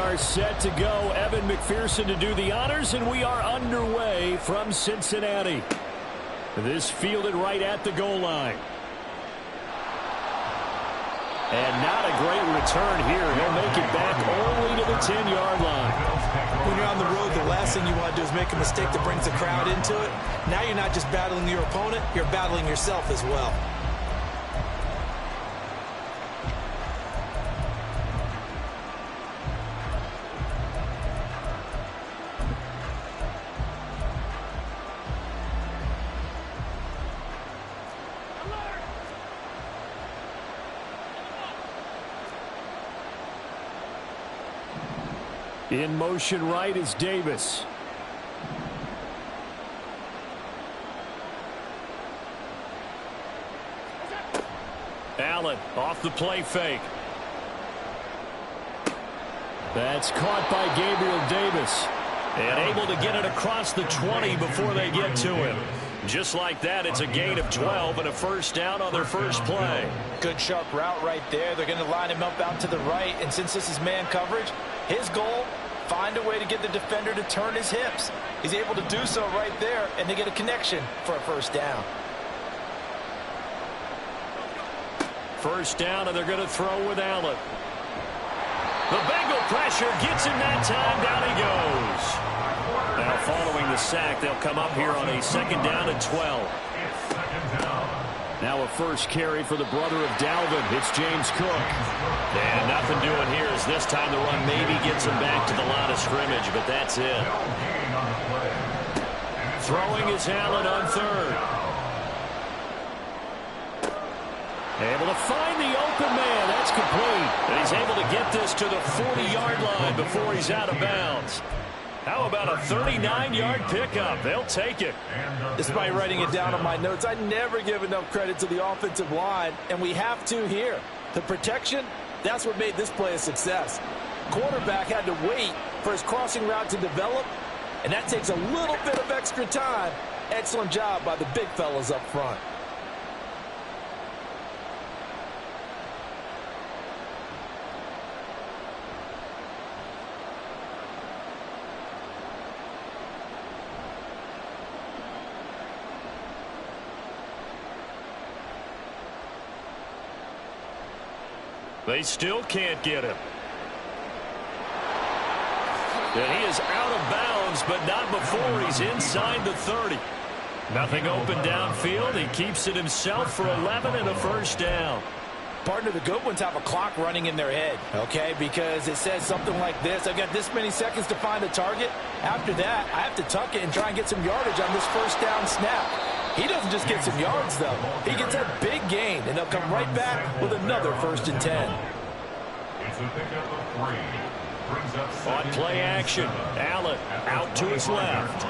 are set to go. Evan McPherson to do the honors, and we are underway from Cincinnati. This fielded right at the goal line. And not a great return here. He'll make it back only to the 10-yard line. When you're on the road, the last thing you want to do is make a mistake that brings the crowd into it. Now you're not just battling your opponent, you're battling yourself as well. In motion right is Davis. Allen off the play fake. That's caught by Gabriel Davis. And able to get it across the 20 before they get to him. Just like that, it's a gain of 12 and a first down on their first play. Good sharp route right there. They're going to line him up out to the right. And since this is man coverage, his goal, find a way to get the defender to turn his hips. He's able to do so right there, and they get a connection for a first down. First down, and they're going to throw with Allen. The Bengal pressure gets him that time. Down he goes. Now following the sack, they'll come up here on a second down and 12. Now a first carry for the brother of Dalvin. It's James Cook. And nothing doing here as this time the run maybe gets him back to the line of scrimmage, but that's it. Throwing is Allen on third. Able to find the open man. That's complete. And he's able to get this to the 40-yard line before he's out of bounds. How about a 39-yard pickup? They'll take it. Despite writing it down on my notes, I never give enough credit to the offensive line, and we have to here. The protection, that's what made this play a success. Quarterback had to wait for his crossing route to develop, and that takes a little bit of extra time. Excellent job by the big fellas up front. They still can't get him. And he is out of bounds, but not before he's inside the 30. Nothing open downfield. He keeps it himself for 11 and a first down. Partner, the good ones have a clock running in their head, okay? Because it says something like this. I've got this many seconds to find a target. After that, I have to tuck it and try and get some yardage on this first down snap. He doesn't just get some yards, though. He gets a big gain, and they'll come right back with another 1st and 10. It's a pickup of 3. On play action, Allen out to his left.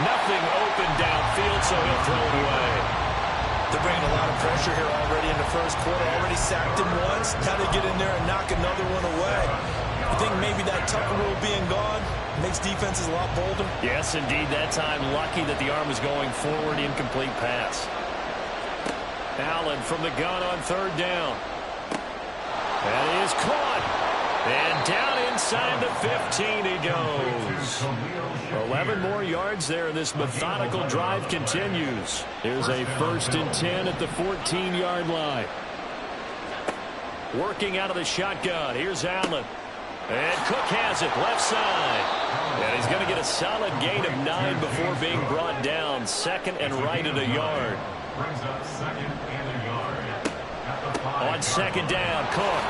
Nothing open downfield, so he'll throw it away. They're bringing a lot of pressure here already in the first quarter. Already sacked him once. Now they get in there and knock another one away. I think maybe that Tucker rule being gone makes defenses a lot bolder. Yes, indeed. That time lucky that the arm was going forward. Incomplete pass. Allen from the gun on third down. That is caught. And down inside the 15 he goes. 11 more yards there, and this methodical drive continues. Here's a 1st and 10 at the 14-yard line. Working out of the shotgun. Here's Allen. And Cook has it, left side. And he's going to get a solid gain of 9 before being brought down. Second and right at a yard. Brings up 2nd and a yard. At the 5. On second down, Cook.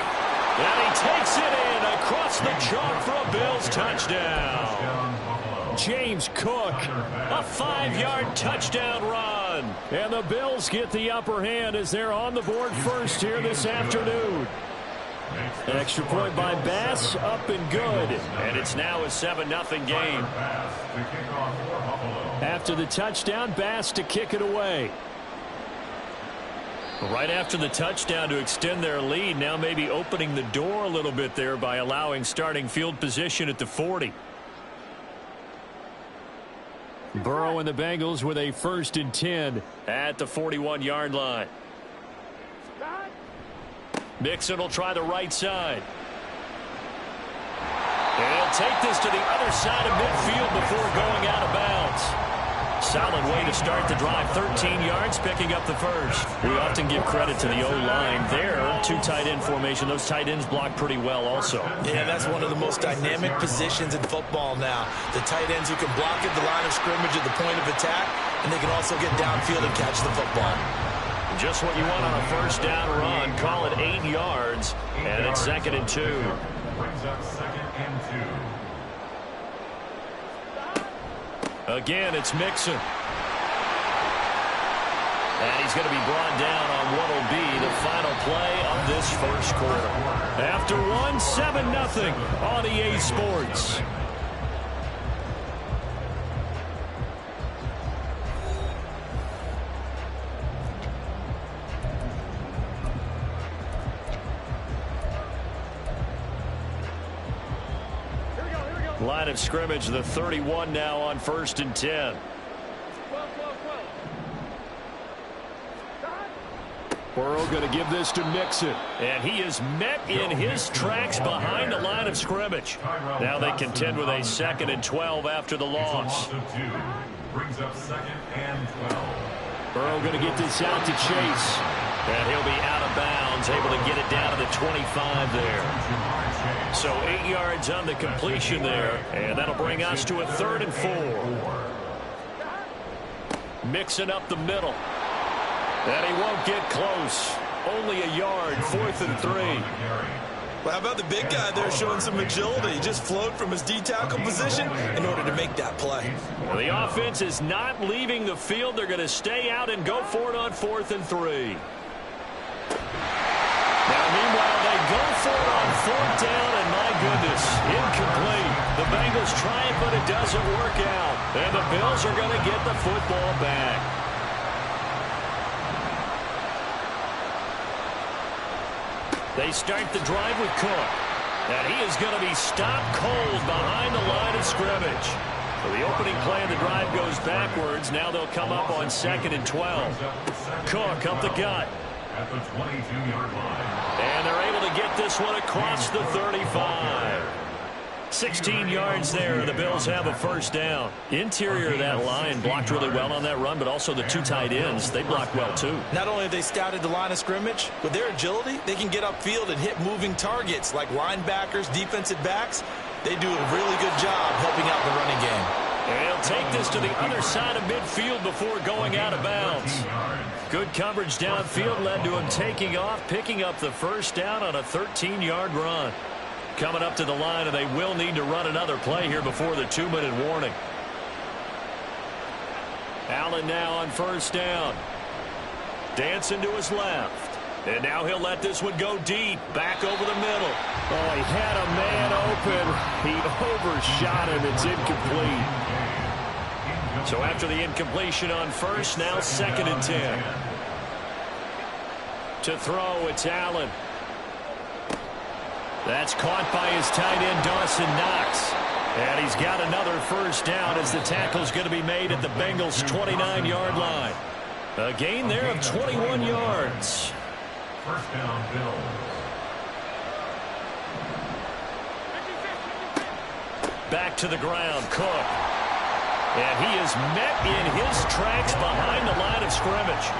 And he takes it in across the chalk for a Bills touchdown. James Cook, a 5-yard touchdown run. And the Bills get the upper hand as they're on the board first here this afternoon. Extra point by Bass, up and good. And it's now a 7-0 game. After the touchdown, Bass to kick it away. Right after the touchdown to extend their lead, now maybe opening the door a little bit there by allowing starting field position at the 40. Burrow and the Bengals with a 1st and 10 at the 41-yard line. Mixon will try the right side. And he'll take this to the other side of midfield before going out of bounds. Solid way to start the drive. 13 yards, picking up the first. We often give credit to the O-line there. Two tight end formation. Those tight ends block pretty well also. Yeah, that's one of the most dynamic positions in football now. The tight ends who can block at the line of scrimmage at the point of attack, and they can also get downfield and catch the football. Just what you want on a first down run. Call it 8 yards, and it's 2nd and 2. Brings up 2nd and 2. Again, it's Mixon. And he's going to be brought down on what will be the final play of this first quarter. After one, 7-0 on EA Sports. Line of scrimmage, the 31 now on 1st and 10. Burrow going to give this to Mixon. And he is met in his tracks behind the line of scrimmage. Now they contend with a 2nd and 12 after the loss. Brings up 2nd and 12. Burrow going to get this out to Chase. And he'll be out of bounds, able to get it down to the 25 there. So 8 yards on the completion there. And that'll bring us to a 3rd and 4. Mixing up the middle. And he won't get close. Only a yard, 4th and 3. Well, how about the big guy there showing some agility? He just flowed from his D-tackle position in order to make that play. Well, the offense is not leaving the field. They're going to stay out and go for it on 4th and 3. Now, meanwhile, they go for it on 4th down, and my goodness, incomplete. The Bengals try it, but it doesn't work out. And the Bills are going to get the football back. They start the drive with Cook. And he is going to be stopped cold behind the line of scrimmage. So the opening play of the drive goes backwards. Now they'll come up on 2nd and 12. Cook up the gut. At the 22-yard line. And they're able to get this one across the 35. 16 yards there, and the Bills have a first down. Interior of that line blocked really well on that run, but also the two tight ends, they blocked well too. Not only have they scouted the line of scrimmage, with their agility, they can get upfield and hit moving targets like linebackers, defensive backs. They do a really good job helping out the running game. And he'll take this to the other side of midfield before going out of bounds. Good coverage downfield led to him taking off, picking up the first down on a 13-yard run. Coming up to the line, and they will need to run another play here before the 2-minute warning. Allen now on first down. Dancing to his left. And now he'll let this one go deep, back over the middle. Oh, he had a man open. He overshot him. It's incomplete. So after the incompletion on first, now 2nd and 10. To throw, it's Allen. That's caught by his tight end, Dawson Knox. And he's got another first down as the tackle's going to be made at the Bengals' 29-yard line. A gain there of 21 yards. First down, Bills. Back to the ground, Cook. And he is met in his tracks behind the line of scrimmage.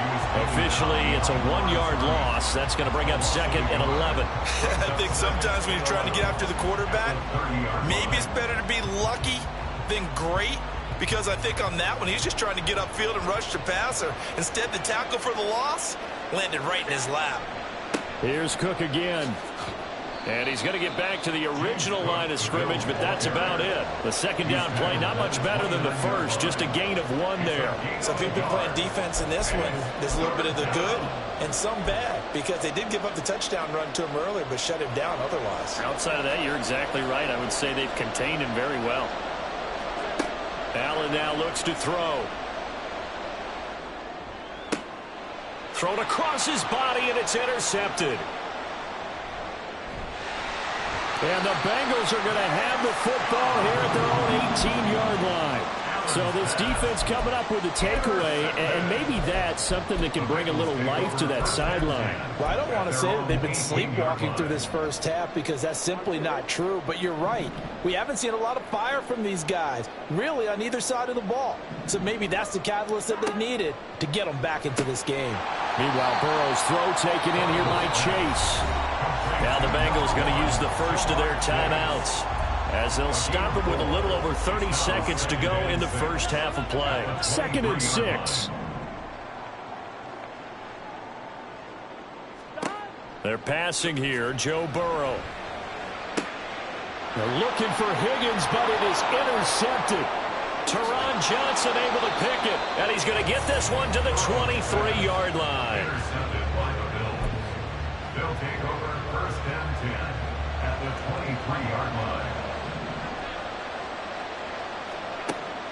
Officially, it's a 1-yard loss. That's going to bring up 2nd and 11. I think sometimes when you're trying to get after the quarterback, maybe it's better to be lucky than great. Because I think on that one, he's just trying to get upfield and rush the passer. Instead, the tackle for the loss landed right in his lap. Here's Cook again. And he's going to get back to the original line of scrimmage, but that's about it. The second down play, not much better than the first, just a gain of 1 there. So if you've been playing defense in this one, there's a little bit of the good and some bad, because they did give up the touchdown run to him earlier, but shut him down otherwise. Outside of that, you're exactly right. I would say they've contained him very well. Allen now looks to throw. Thrown across his body, and it's intercepted. And the Bengals are going to have the football here at their own 18-yard line. So this defense coming up with a takeaway, and maybe that's something that can bring a little life to that sideline. Well, I don't want to say that they've been sleepwalking through this first half because that's simply not true. But you're right. We haven't seen a lot of fire from these guys, really, on either side of the ball. So maybe that's the catalyst that they needed to get them back into this game. Meanwhile, Burrow's throw taken in here by Chase. Now the Bengals going to use the first of their timeouts, as they'll stop it with a little over 30 seconds to go in the first half of play. 2nd and 6. They're passing here, Joe Burrow. They're looking for Higgins, but it is intercepted. Teron Johnson able to pick it, and he's going to get this one to the 23-yard line. They'll take over 1st and 10 at the 23-yard line.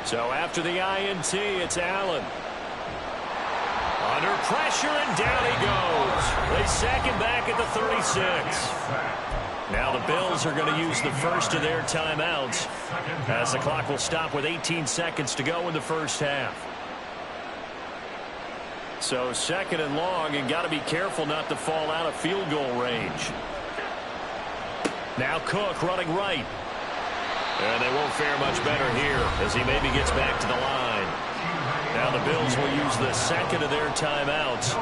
So after the INT, it's Allen. Under pressure, and down he goes. They sack him back at the 36. Now the Bills are going to use the first of their timeouts, as the clock will stop with 18 seconds to go in the first half. So 2nd and long, and got to be careful not to fall out of field goal range. Now Cook running right. And they won't fare much better here as he maybe gets back to the line. Now the Bills will use the 2nd of their timeouts.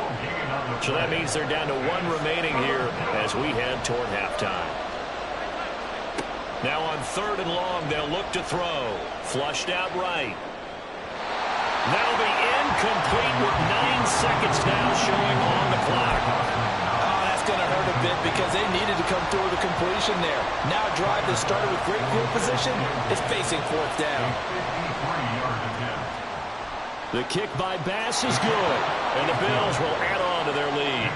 So that means they're down to 1 remaining here as we head toward halftime. Now on 3rd and long, they'll look to throw. Flushed out right. That'll be incomplete with 9 seconds now showing on the clock. That's going to hurt a bit because they needed to come through the completion there. Now a drive that started with great field position is facing 4th down. The kick by Bass is good, and the Bills will add on to their lead.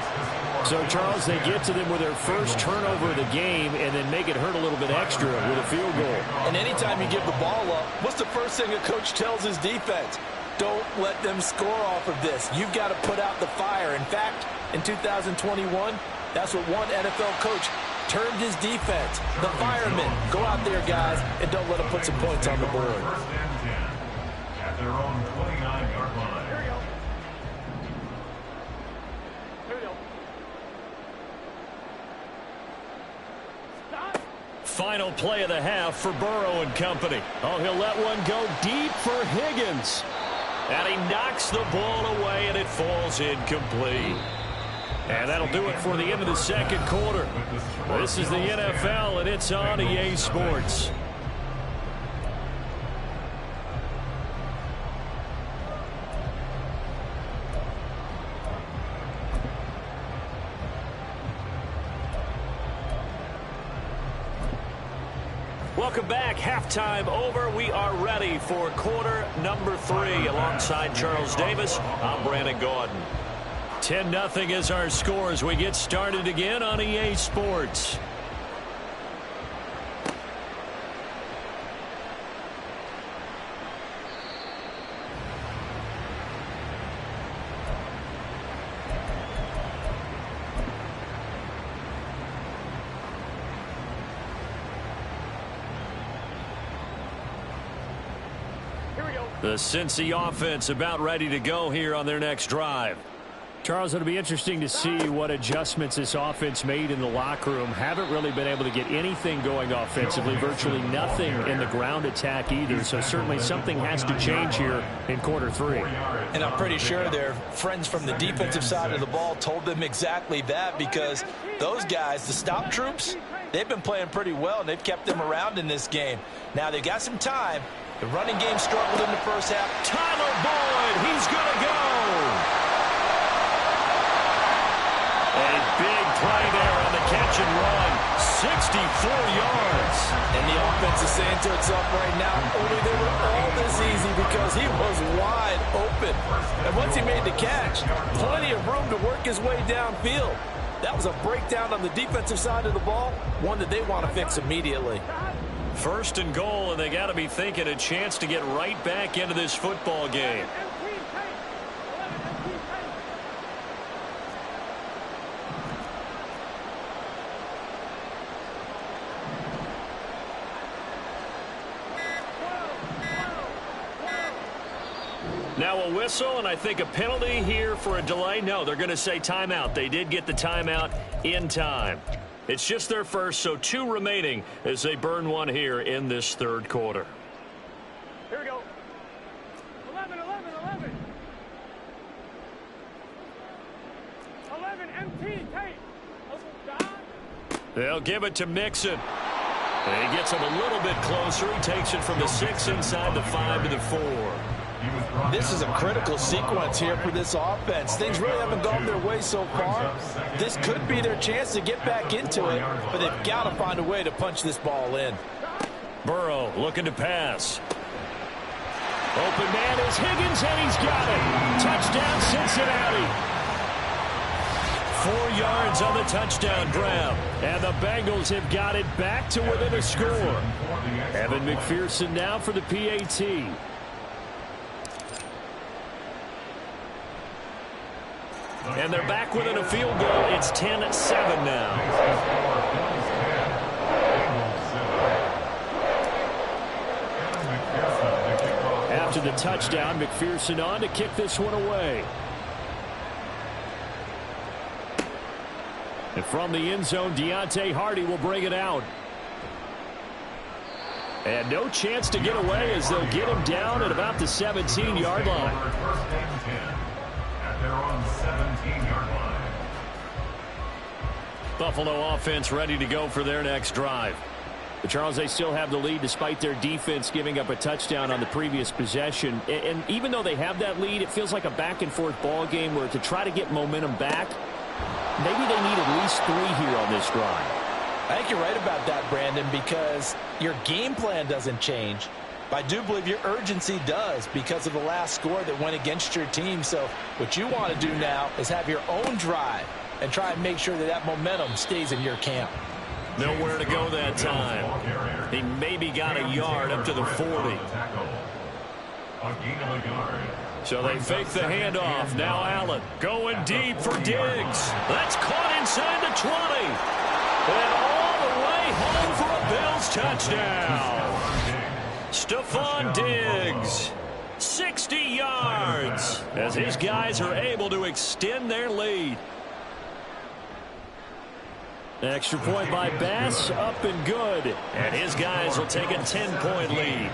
So, Charles, they get to them with their first turnover of the game and then make it hurt a little bit extra with a field goal. And anytime you give the ball up, what's the first thing a coach tells his defense? Don't let them score off of this. You've got to put out the fire. In fact, in 2021, that's what one NFL coach termed his defense. The firemen. Go out there, guys, and don't let them put some points on the board. 1st and 10 at their own 29-yard line. Final play of the half for Burrow and company. Oh, he'll let one go deep for Higgins. And he knocks the ball away, and it falls incomplete. And that'll do it for the end of the 2nd quarter. This is the NFL, and it's on EA Sports. Welcome back. Halftime over. We are ready for quarter number 3. Alongside Charles Davis, I'm Brandon Gaudin. 10-0 is our score as we get started again on EA Sports. The Cincy offense about ready to go here on their next drive. Charles, it'll be interesting to see what adjustments this offense made in the locker room. Haven't really been able to get anything going offensively, virtually nothing in the ground attack either. So certainly something has to change here in quarter 3. And I'm pretty sure their friends from the defensive side of the ball told them exactly that, because those guys, the stop troops, they've been playing pretty well, and they've kept them around in this game. Now they've got some time. The running game struggled in the first half. Tyler Boyd, he's going to go. A big play there on the catch and run. 64 yards. And the offense is saying to itself right now, only they were all this easy because he was wide open. And once he made the catch, plenty of room to work his way downfield. That was a breakdown on the defensive side of the ball, one that they want to fix immediately. 1st and goal, and they got to be thinking a chance to get right back into this football game. Now a whistle, and I think a penalty here for a delay. No, they're going to say timeout. They did get the timeout in time. It's just their first, so 2 remaining as they burn one here in this third quarter. Here we go. 11, 11, 11. 11, MT, Tate. They'll give it to Mixon. And he gets him a little bit closer. He takes it from the 6 inside the 5 to the 4. This is a critical sequence here for this offense. Things really haven't gone their way so far. This could be their chance to get back into it, but they've got to find a way to punch this ball in. Burrow looking to pass. Open man is Higgins, and he's got it. Touchdown, Cincinnati. 4 yards on the touchdown grab. And the Bengals have got it back to within a score. Evan McPherson now for the PAT. And they're back within a field goal. It's 10-7 now. After the touchdown, McPherson on to kick this one away. And from the end zone, Deontay Hardy will bring it out. And no chance to get away as they'll get him down at about the 17-yard line. At their own 17-yard line. Buffalo offense ready to go for their next drive. But Charles, they still have the lead despite their defense giving up a touchdown on the previous possession. And even though they have that lead, it feels like a back-and-forth ball game where to try to get momentum back, maybe they need at least 3 here on this drive. I think you're right about that, Brandon, because your game plan doesn't change. But I do believe your urgency does because of the last score that went against your team. So what you want to do now is have your own drive and try and make sure that that momentum stays in your camp. Nowhere to go that time. He maybe got a yard up to the 40. So they fake the handoff. Now Allen going deep for Diggs. That's caught inside the 20. And all the way home for a Bills touchdown. Stephon Diggs, 60 yards, as his guys are able to extend their lead. Extra point by Bass, up and good. And his guys will take a 10-point lead.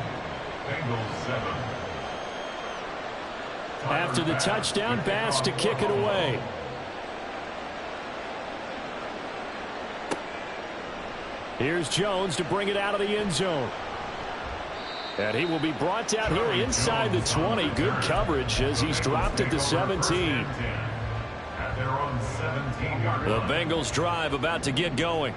After the touchdown, Bass to kick it away. Here's Jones to bring it out of the end zone. And he will be brought down here inside the 20. Good coverage as he's dropped at the 17. The Bengals drive about to get going.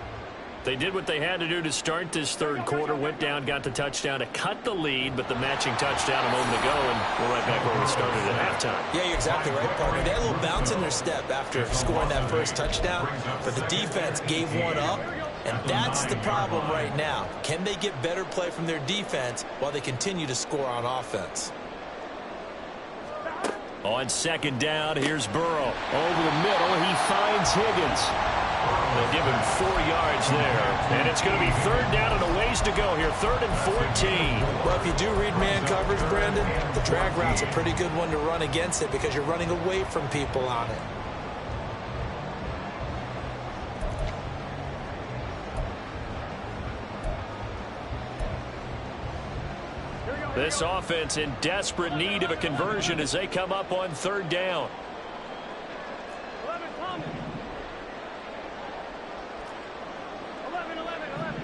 They did what they had to do to start this third quarter. Went down, got the touchdown to cut the lead, but the matching touchdown a moment ago, and we're right back where we started at halftime. Yeah, you're exactly right, partner. They had a little bounce in their step after scoring that first touchdown, but the defense gave one up, and that's the problem right now. Can they get better play from their defense while they continue to score on offense? On second down, here's Burrow. Over the middle, he finds Higgins. They'll give him 4 yards there. And it's going to be third down and a ways to go here. 3rd and 14. Well, if you do read man coverage, Brandon, the drag route's a pretty good one to run against it because you're running away from people on it. This offense in desperate need of a conversion as they come up on third down. 11, Thomas. 11, 11, 11.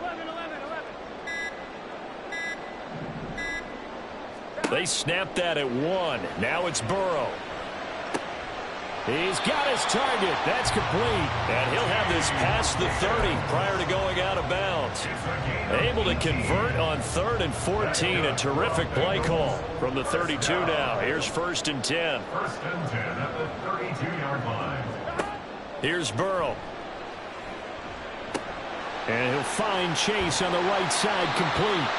11, 11, 11. They snapped that at 1. Now it's Burrow. He's got his target. That's complete. And he'll have this past the 30 prior to going out of bounds. Able to convert on 3rd and 14. A terrific play call from the 32 now. Here's 1st and 10. 1st and 10 at the 32-yard line. Here's Burrow. And he'll find Chase on the right side complete.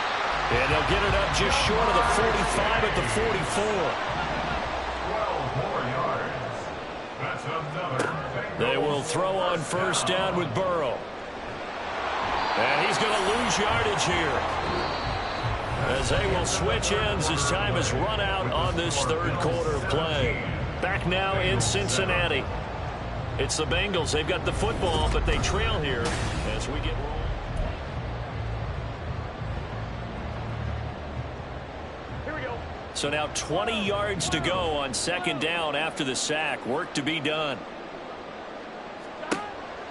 And they'll get it up just short of the 45 at the 44. 12 more yards. That's another. They will throw on first down with Burrow. And he's going to lose yardage here. as they will switch ends as time has run out on this third quarter of play. Back now in Cincinnati. It's the Bengals. They've got the football, but they trail here as we get rolling. Here we go. So now 20 yards to go on second down after the sack. Work to be done.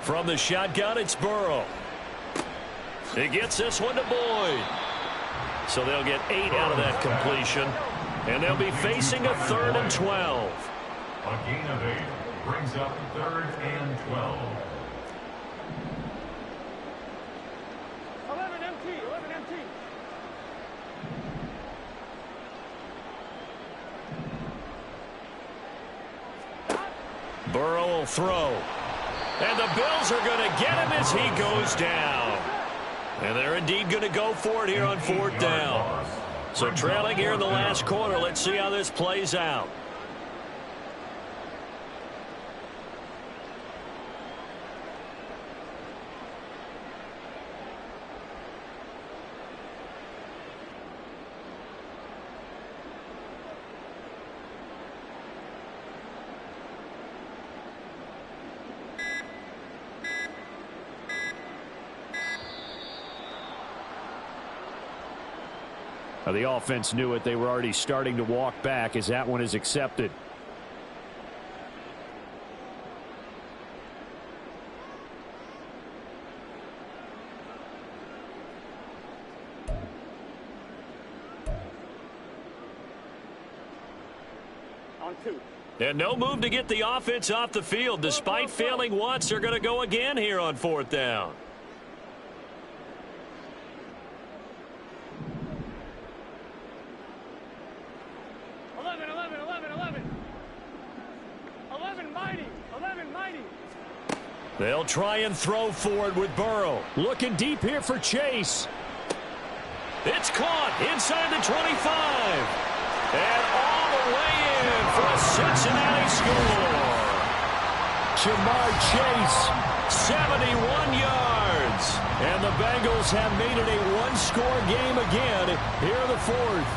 From the shotgun, it's Burrow. He gets this one to Boyd. So they'll get 8 out of that completion. And they'll be facing a 3rd and 12. A gain of 8 brings up 3rd and 12. 11 MT, 11 MT. Burrow will throw. And the Bills are going to get him as he goes down. And they're indeed going to go for it here on 4th down. So trailing here in the last quarter. Let's see how this plays out. The offense knew it. They were already starting to walk back as that one is accepted. On 2. And no move to get the offense off the field. Despite failing once, they're going to go again here on 4th down. They'll try and throw forward with Burrow. Looking deep here for Chase. It's caught inside the 25. And all the way in for a Cincinnati score. Jamar Chase, 71 yards. And the Bengals have made it a one-score game again here in the 4th.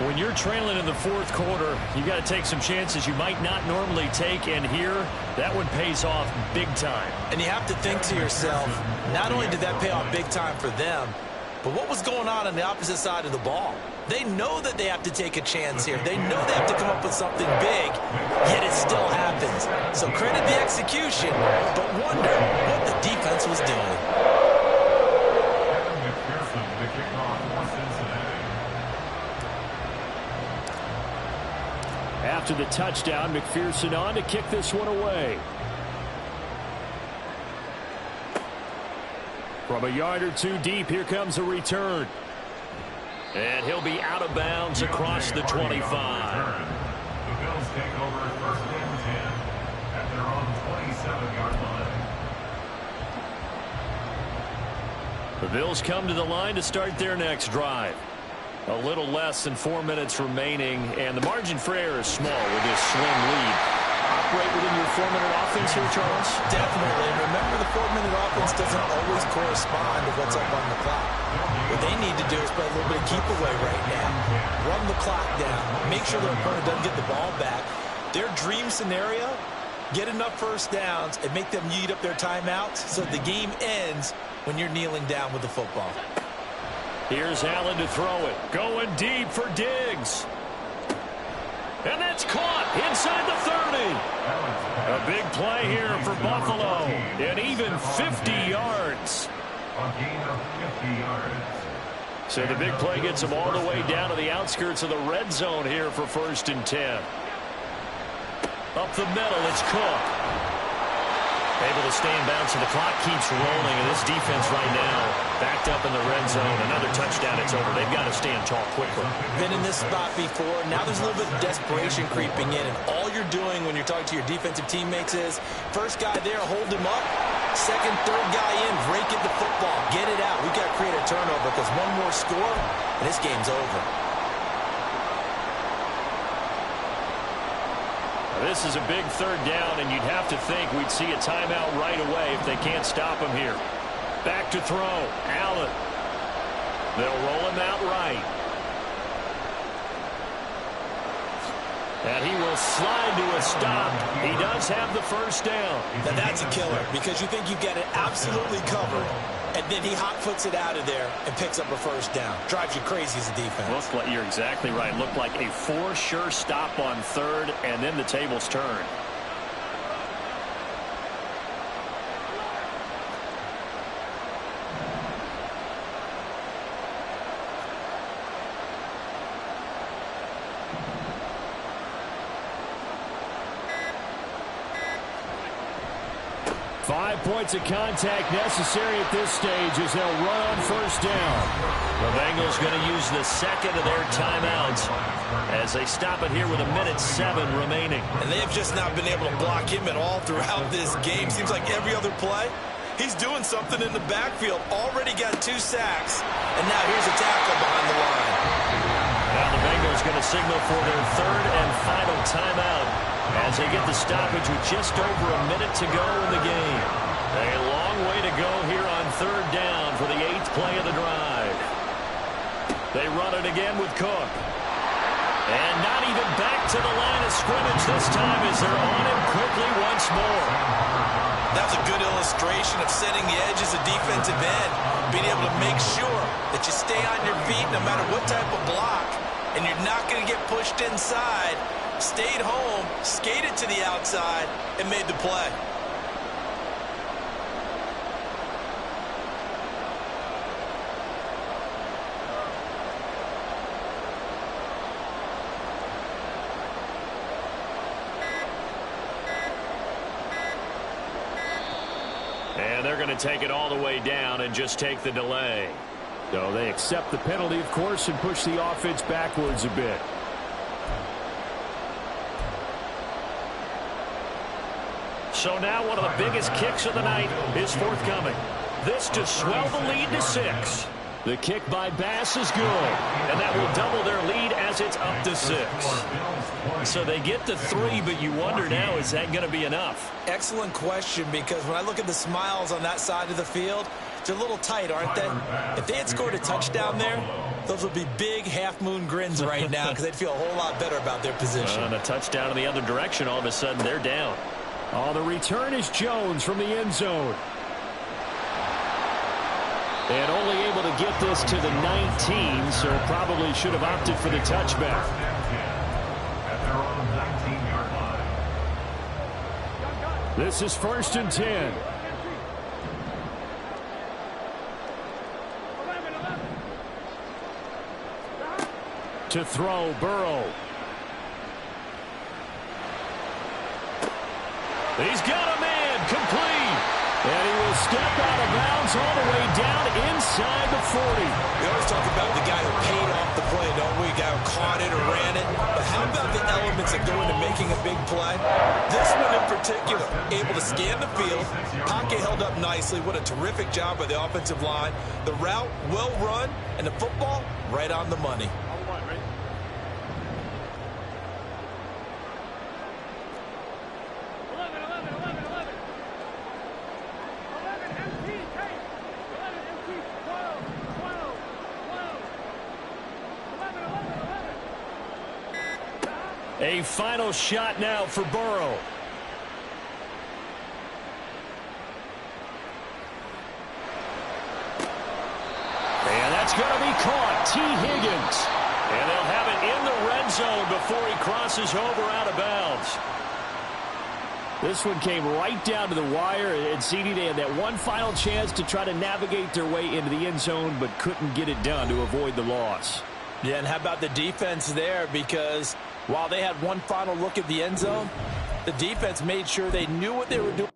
When you're trailing in the 4th quarter, you got to take some chances you might not normally take, and here, that one pays off big time. And you have to think to yourself, not only did that pay off big time for them, but what was going on the opposite side of the ball? They know that they have to take a chance here. They know they have to come up with something big, yet it still happens. So credit the execution, but wonder what the defense was doing. After the touchdown, McPherson on to kick this one away. From a yard or two deep, here comes a return. And he'll be out of bounds across the 25. The Bills take over 1st and 10 at their own 27-yard line. The Bills come to the line to start their next drive. A little less than 4 minutes remaining, and the margin for error is small with this slim lead. Operate within your 4-minute offense here, Charles? Definitely. Remember, the 4-minute offense doesn't always correspond to what's up on the clock. What they need to do is play a little bit of keep away right now. Run the clock down. Make sure their opponent doesn't get the ball back. Their dream scenario, get enough 1st downs and make them eat up their timeouts so the game ends when you're kneeling down with the football. Here's Allen to throw it. Going deep for Diggs. And that's caught inside the 30. A big play here for Buffalo. And even 50 yards. A gain of 50 yards. So the big play gets them all the way down to the outskirts of the red zone here for 1st and 10. Up the middle, it's Cook. Able to stay in bounds, and the clock keeps rolling, and this defense right now backed up in the red zone. Another touchdown, it's over. They've got to stand tall quickly. Been in this spot before. Now there's a little bit of desperation creeping in, and all you're doing when you're talking to your defensive teammates is, first guy there, hold him up. Second, third guy in, break it the football. Get it out. We've got to create a turnover because one more score, and this game's over. This is a big 3rd down, and you'd have to think we'd see a timeout right away if they can't stop him here. Back to throw. Allen. They'll roll him out right. And he will slide to a stop. He does have the first down. Now that's a killer because you think you've got it absolutely covered, and then he hot-foots it out of there and picks up a first down. Drives you crazy as a defense. You're exactly right. Looked like a for-sure stop on third, and then the tables turn. 5 points of contact necessary at this stage as they'll run on first down. The Bengals going to use the second of their timeouts as they stop it here with 1:07 remaining. And they have just not been able to block him at all throughout this game. Seems like every other play, he's doing something in the backfield. Already got 2 sacks, and now here's a tackle behind the line. Now the Bengals going to signal for their third and final timeout as they get the stoppage with just over a minute to go in the game. A long way to go here on third down for the 8th play of the drive. They run it again with Cook. And not even back to the line of scrimmage this time as they're on him quickly once more. That was a good illustration of setting the edge as a defensive end, being able to make sure that you stay on your feet no matter what type of block, and you're not going to get pushed inside. Stayed home, skated to the outside, and made the play. And they're going to take it all the way down and just take the delay. So they accept the penalty, of course, and push the offense backwards a bit. So now one of the biggest kicks of the night is forthcoming. This to swell the lead to 6. The kick by Bass is good, and that will double their lead as it's up to 6. So they get to 3, but you wonder now, is that going to be enough? Excellent question, because when I look at the smiles on that side of the field, they're a little tight, aren't they? If they had scored a touchdown there, those would be big half-moon grins right now because they'd feel a whole lot better about their position. On a touchdown in the other direction, all of a sudden they're down. Oh, the return is Jones from the end zone. And only able to get this to the 19, so probably should have opted for the touchback. This is 1st and 10. To throw, Burrow. He's got a man, complete. And he will step out of bounds all the way down inside the 40. We always talk about the guy who paid off the play, don't we? The guy who caught it or ran it. But how about the elements that go into making a big play? This one in particular, able to scan the field. Pocket held up nicely. What a terrific job by the offensive line. The route, well run, and the football, right on the money. A final shot now for Burrow. And that's going to be caught. T. Higgins. And they'll have it in the red zone before he crosses over out of bounds. This one came right down to the wire, and CD, they had that one final chance to try to navigate their way into the end zone, but couldn't get it done to avoid the loss. Yeah, and how about the defense there? Because while they had one final look at the end zone, the defense made sure they knew what they were doing.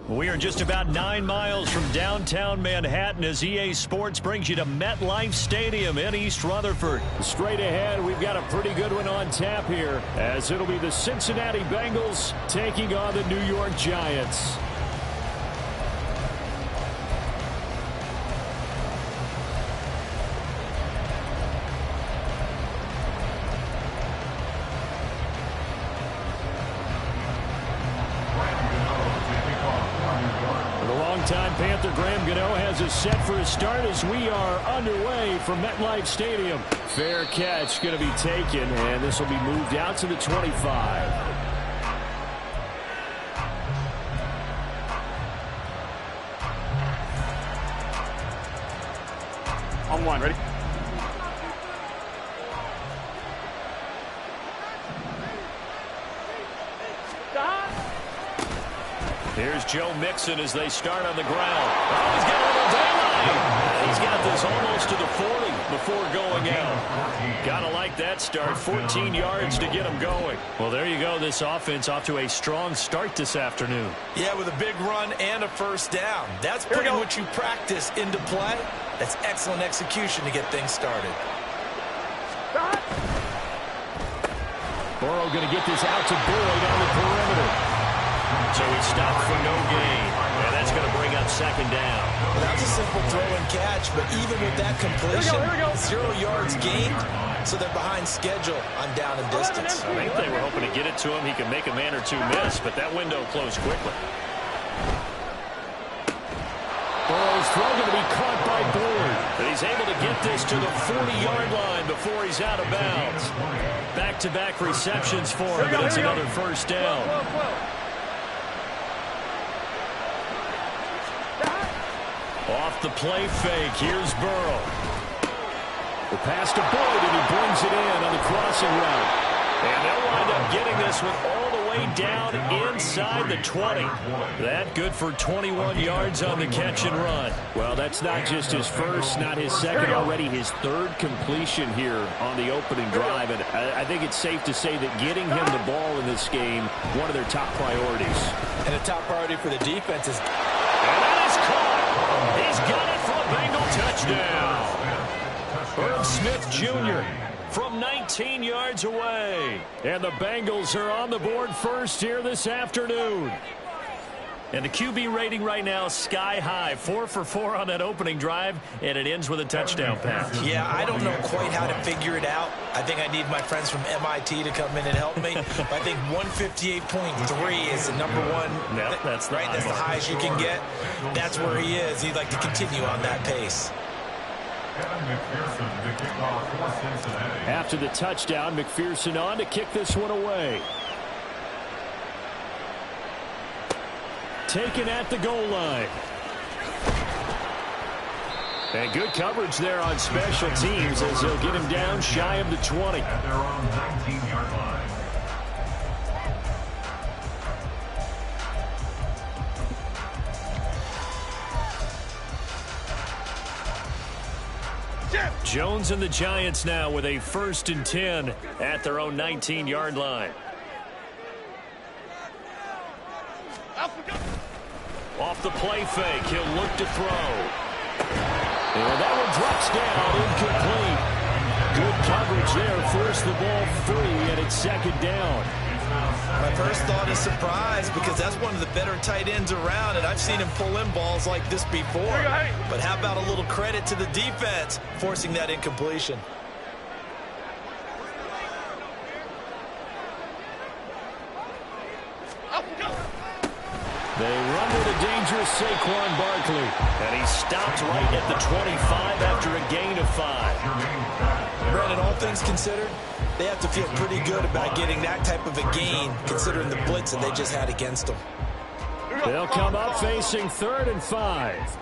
We are just about 9 miles from downtown Manhattan as EA Sports brings you to MetLife Stadium in East Rutherford. Straight ahead, we've got a pretty good one on tap here, as it'll be the Cincinnati Bengals taking on the New York Giants. Panther Graham Gano has us set for a start as we are underway from MetLife Stadium. Fair catch going to be taken, and this will be moved out to the 25. On one, ready? Here's Joe Mixon as they start on the ground. Oh, he's got a little daylight. He's got this almost to the 40 before going out. Gotta like that start. 14 yards to get him going. Well, there you go. This offense off to a strong start this afternoon. Yeah, with a big run and a first down. That's putting what you practice into play. That's excellent execution to get things started. Burrow going to get this out to Boyd on the perimeter. So he stopped for no gain. And that's going to bring up second down. Well, that's a simple throw and catch, but even with that completion, 0 yards gained, so they're behind schedule on down and distance. I think they were hoping to get it to him. He could make a man or two miss, but that window closed quickly. Burrow's throw going to be caught by Boyd. But he's able to get this to the 40-yard line before he's out of bounds. Back-to-back receptions for him, but it's another first down. Off the play fake, here's Burrow. The pass to Boyd, and he brings it in on the crossing route. And they'll wind up getting this one all the way down inside the 20. That good for 21 yards on the catch and run. Well, that's not just his first, not his second, already his third completion here on the opening drive. And I think it's safe to say that getting him the ball in this game, one of their top priorities. And a top priority for the defense is... And that is caught. He's got it for a Bengal touchdown. Herb Smith Jr. from 19 yards away. And the Bengals are on the board first here this afternoon. And the QB rating right now, sky high. 4 for 4 on that opening drive, and it ends with a touchdown pass. Yeah, I don't know quite how to figure it out. I think I need my friends from MIT to come in and help me. I think 158.3 is the number one. Yep, that's the right. That's the highest you can get. That's where he is. He'd like to continue on that pace. After the touchdown, McPherson on to kick this one away. Taken at the goal line. And good coverage there on special teams as they'll get him down shy of the 20. At their own 19-yard line. Jones and the Giants now with a 1st and 10 at their own 19-yard line. Off the play fake, he'll look to throw. And that one drops down, incomplete. Good coverage there, forced the ball free, and it's second down. My first thought is surprise, because that's one of the better tight ends around, and I've seen him pull in balls like this before. But how about a little credit to the defense forcing that incompletion? They run with a dangerous Saquon Barkley. And he stopped right at the 25 after a gain of 5. Brandon, all things considered, they have to feel pretty good about getting that type of a gain, considering the blitz that they just had against them. They'll come up facing 3rd and 5.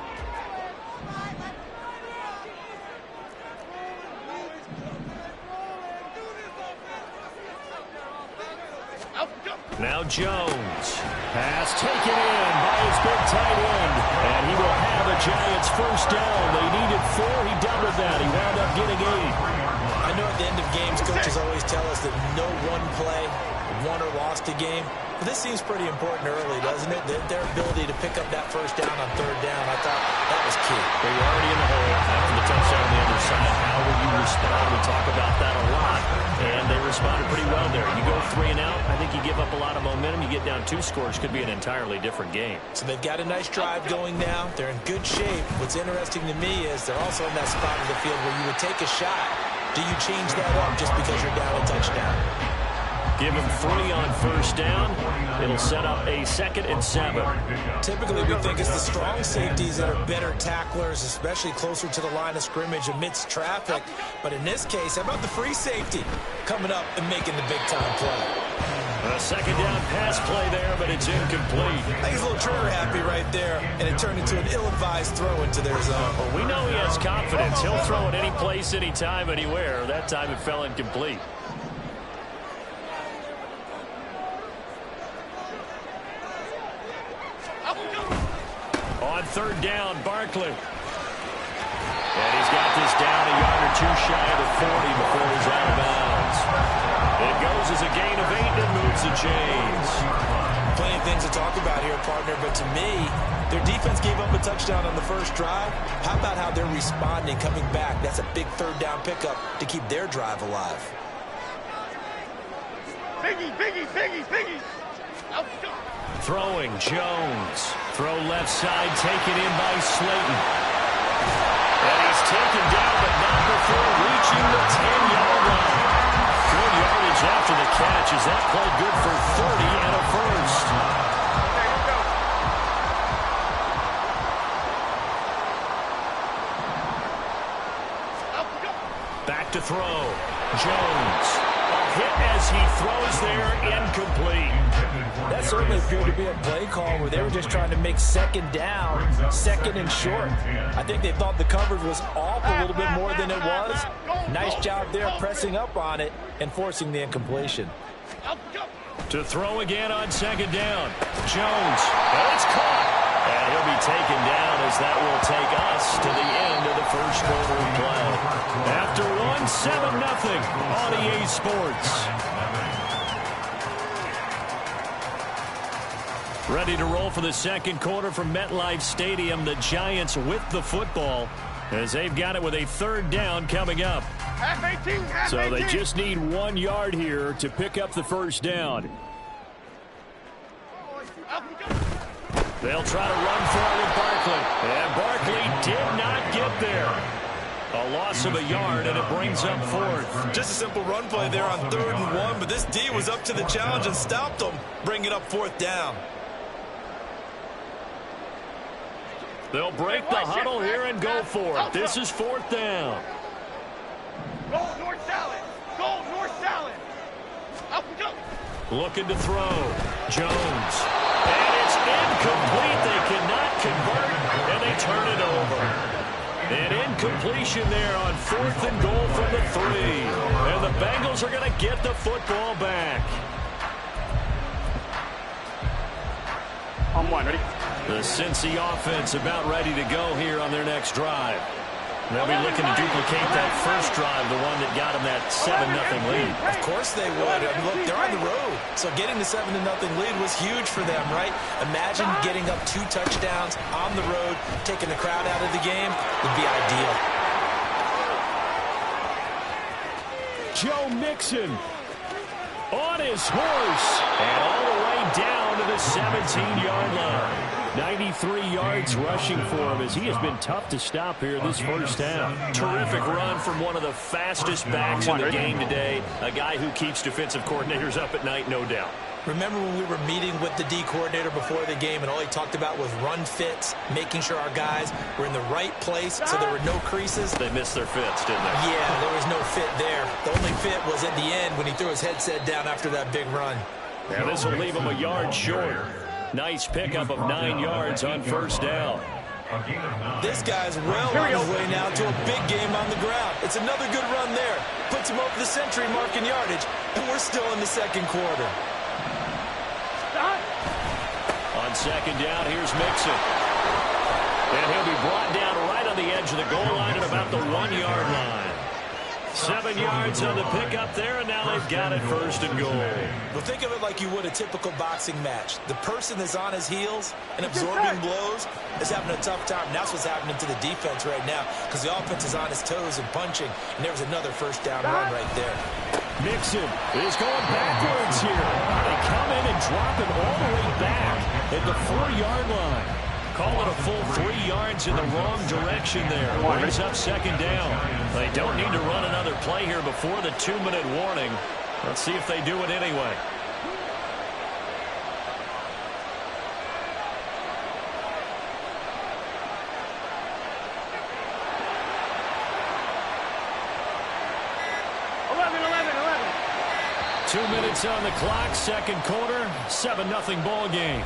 Now Jones. Pass taken in by his big tight end. And he will have a Giants first down. They needed 4. He doubled that. He wound up getting 8. I know at the end of games, coaches always tell us that no one play won or lost a game. This seems pretty important early, doesn't it? Their ability to pick up that first down on third down, I thought that was key. Well, you're already in the hole after the touchdown on the other side. How will you respond? We talk about that a lot, and they responded pretty well there. You go 3 and out, I think you give up a lot of momentum. You get down 2 scores, could be an entirely different game. So they've got a nice drive going now. They're in good shape. What's interesting to me is they're also in that spot of the field where you would take a shot. Do you change that up just because you're down a touchdown? Give him 3 on first down. It'll set up a 2nd and 7. Typically, we think it's the strong safeties that are better tacklers, especially closer to the line of scrimmage amidst traffic. But in this case, how about the free safety coming up and making the big-time play? A 2nd down pass play there, but it's incomplete. I think he's a little trigger happy right there, and it turned into an ill-advised throw into their zone. Well, we know he has confidence. He'll throw it any place, anytime, anywhere. That time it fell incomplete. On third down, Barkley. And he's got this down a yard or 2 shy of the 40 before he's out of bounds. It goes as a gain of 8 and moves the chains. Plenty of things to talk about here, partner, but to me, their defense gave up a touchdown on the first drive. How about how they're responding, coming back? That's a big third down pickup to keep their drive alive. Biggie, biggie, biggie, biggie. Throwing, Jones. Throw left side, taken in by Slayton. And he's taken down, but not before reaching the 10-yard line. Good yardage after the catch. Is that play good for 30 and a first? Back to throw. Jones. A hit as he throws there, incomplete. That certainly appeared to be a play call where they were just trying to make 2nd down, 2nd and short. I think they thought the coverage was off a little bit more than it was. Nice job there pressing up on it and forcing the incompletion. To throw again on 2nd down. Jones. And it's caught. And he'll be taken down as that will take us to the end of the first quarter of play. After 7-0 on EA Sports. Ready to roll for the second quarter from MetLife Stadium. The Giants with the football as they've got it with a 3rd down coming up. So they just need 1 yard here to pick up the first down. They'll try to run for it with Barkley. And Barkley did not get there. A loss of a yard, and it brings up 4th. Just a simple run play there on 3rd and 1, but this D was up to the challenge and stopped them, bringing up 4th down. They'll break the huddle here and go for it. This is 4th down. Go north salad. Go north salad. Up we go. Looking to throw. Jones. And it's incomplete. They cannot convert, and they turn it over. An incompletion there on 4th and goal from the 3. And the Bengals are going to get the football back. On 1, ready? The Cincy offense about ready to go here on their next drive. They'll be looking to duplicate that first drive, the one that got them that 7-0 lead. Of course they would. I mean, look, they're on the road. So getting the 7-0 lead was huge for them, right? Imagine getting up 2 touchdowns on the road, taking the crowd out of the game would be ideal. Joe Mixon on his horse and all the way down to the 17-yard line. 93 yards rushing for him as he has been tough to stop here this first half. Terrific run from one of the fastest backs in the game today. A guy who keeps defensive coordinators up at night, no doubt. Remember when we were meeting with the D coordinator before the game and all he talked about was run fits, making sure our guys were in the right place so there were no creases? They missed their fits, didn't they? Yeah, there was no fit there. The only fit was at the end when he threw his headset down after that big run. And this will leave him a yard short. Nice pickup of 9 yards on first down. This guy's well on his way now to a big game on the ground. It's another good run there. Puts him over the century mark in yardage, and we're still in the second quarter. On second down, here's Mixon. And he'll be brought down right on the edge of the goal line at about the 1-yard line. 7 yards on the pickup there, and now they've got it first and goal. Well, think of it like you would a typical boxing match. The person that's on his heels and absorbing blows is having a tough time. And that's what's happening to the defense right now because the offense is on his toes and punching, and there was another first down run right there. Mixon is going backwards here. They come in and drop it all the way back at the 4-yard line. Call it a full 3 yards in the wrong direction there. Brings up second down. They don't need to run another play here before the 2-minute warning. Let's see if they do it anyway. Two minutes on the clock, second quarter, 7-0 ball game.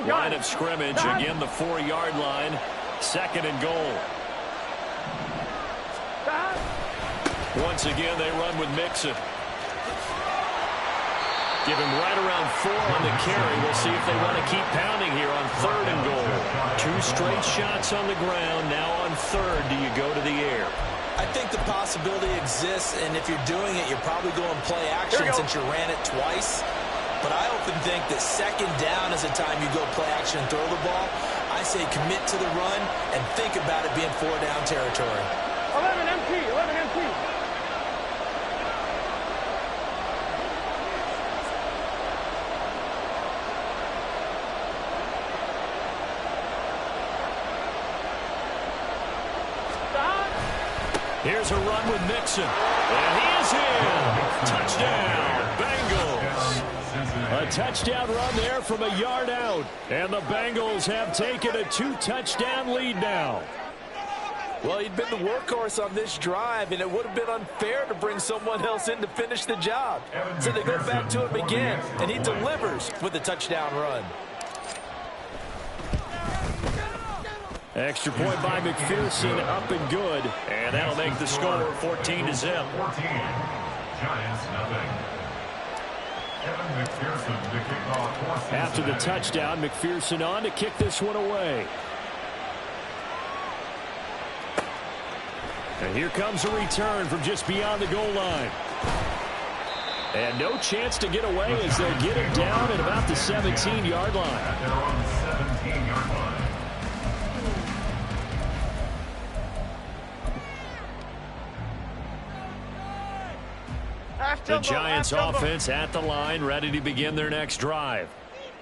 Line of scrimmage, again the 4-yard line, second and goal. Once again, they run with Mixon. Give him right around 4 on the carry. We'll see if they want to keep pounding here on third and goal. 2 straight shots on the ground. Now on third, do you go to the air? I think the possibility exists, and if you're doing it, you're probably going play action since you ran it twice. But I often think that second down is the time you go play action and throw the ball. I say commit to the run and think about it being 4-down territory. 11 MT, 11 MT. Here's a run with Mixon. And he is in. Touchdown, Bengals. A touchdown run there from a yard out. And the Bengals have taken a 2-touchdown lead now. Well, he'd been the workhorse on this drive, and it would have been unfair to bring someone else in to finish the job. So they go back to him again, and he delivers with a touchdown run. Extra point by McPherson, up and good. And that'll make the score 14-0. 14. Giants, nothing. Kevin McPherson to kick off. After the touchdown, McPherson on to kick this one away. And here comes a return from just beyond the goal line. And no chance to get away as they'll get it down at about the 17-yard line. They're on the 17-yard line. The Giants offense at the line, ready to begin their next drive.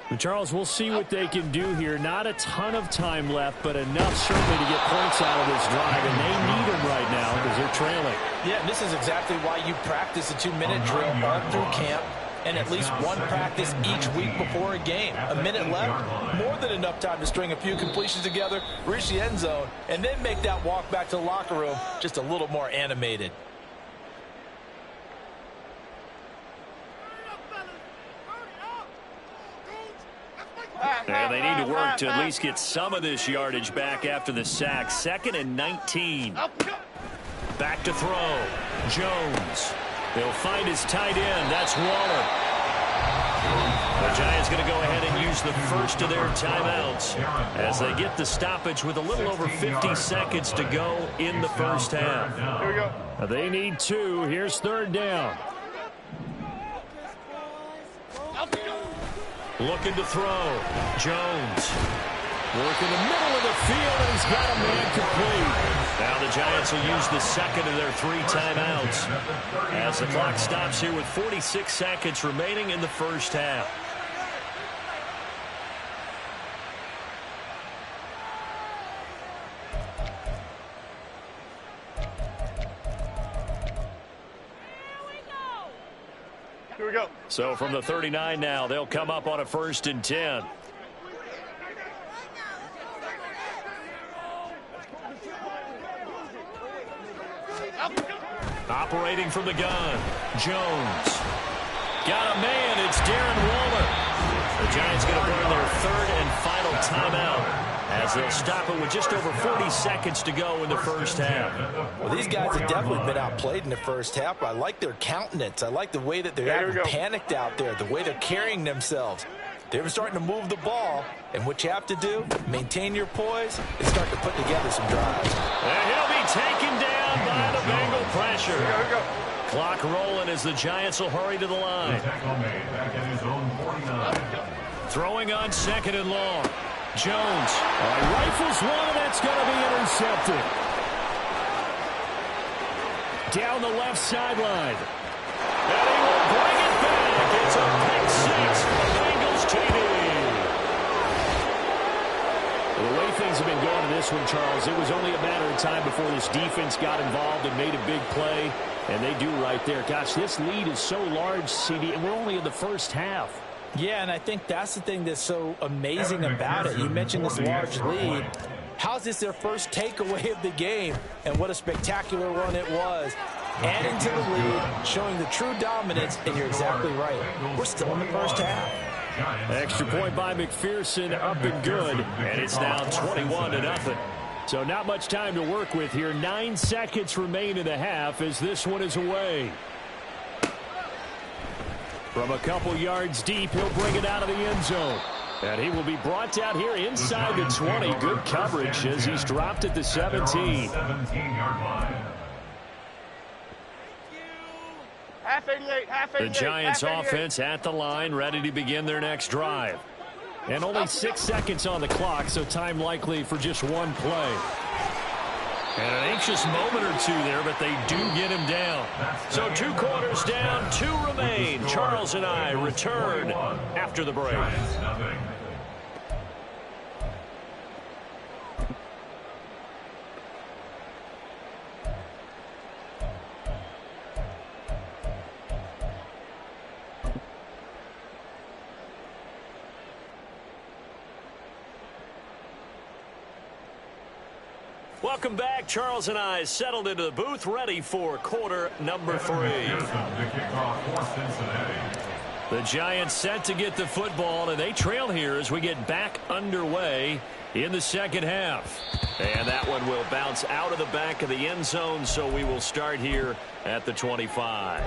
And Charles, we'll see what they can do here. Not a ton of time left, but enough certainly to get points out of this drive, and they need them right now because they're trailing. Yeah, and this is exactly why you practice a 2-minute drill all through camp and at least one practice each week before a game. A minute left, more than enough time to string a few completions together, reach the end zone, and then make that walk back to the locker room just a little more animated. And they need to work to at least get some of this yardage back after the sack. 2nd and 19. Back to throw. Jones. They'll find his tight end. That's Waller. The Giants going to go ahead and use the first of their timeouts as they get the stoppage with a little over 50 seconds to go in the first half. Here we go. They need 2. Here's third down. Looking to throw. Jones. Work in the middle of the field, and he's got a man complete. Now the Giants will use the second of their 3 timeouts as the clock stops here with 46 seconds remaining in the first half. Here we go. So from the 39 now, they'll come up on a 1st and 10. Operating from the gun, Jones. Got a man, it's Darren Waller. The Giants going to burn their 3rd and final timeout as they'll stop it with just over 40 seconds to go in the first half. Well, these guys have definitely been outplayed in the first half. I like their countenance. I like the way that they're acting panicked out there, the way they're carrying themselves. They were starting to move the ball, and what you have to do, maintain your poise and start to put together some drives. And he'll be taken down by the Bengal pressure. Here we go. Clock rolling as the Giants will hurry to the line. Tackle made back at his own 49. Throwing on 2nd and long. Jones rifles one, and that's going to be intercepted. Down the left sideline. And he will bring it back. It's a pick six for the Bengals TD. Well, the way things have been going in this one, Charles, it was only a matter of time before this defense got involved and made a big play. And they do right there. Gosh, this lead is so large, CD, and we're only in the first half. Yeah, and I think that's the thing that's so amazing about it. You mentioned this large lead. How's this their first takeaway of the game? And what a spectacular run it was. Adding to the lead, showing the true dominance, and you're exactly right. We're still in the first half. Extra point by McPherson, up and good, and it's now 21-0. So not much time to work with here. 9 seconds remain in the half as this one is away. From a couple yards deep, he'll bring it out of the end zone. And he will be brought down here inside the 20. Good coverage as he's dropped at the 17. 17-yard line. Half 88, half 88. The Giants half 88. offense at the line, ready to begin their next drive. And only 6 seconds on the clock, so time likely for just one play. And an anxious moment or two there, but they do get him down. So 2 quarters down, 2 remain. Charles and I return after the break. Giants, nothing. Welcome back. Charles and I settled into the booth, ready for quarter number 3. The kickoff for Cincinnati. The Giants set to get the football, and they trail here as we get back underway in the second half. And that one will bounce out of the back of the end zone, so we will start here at the 25.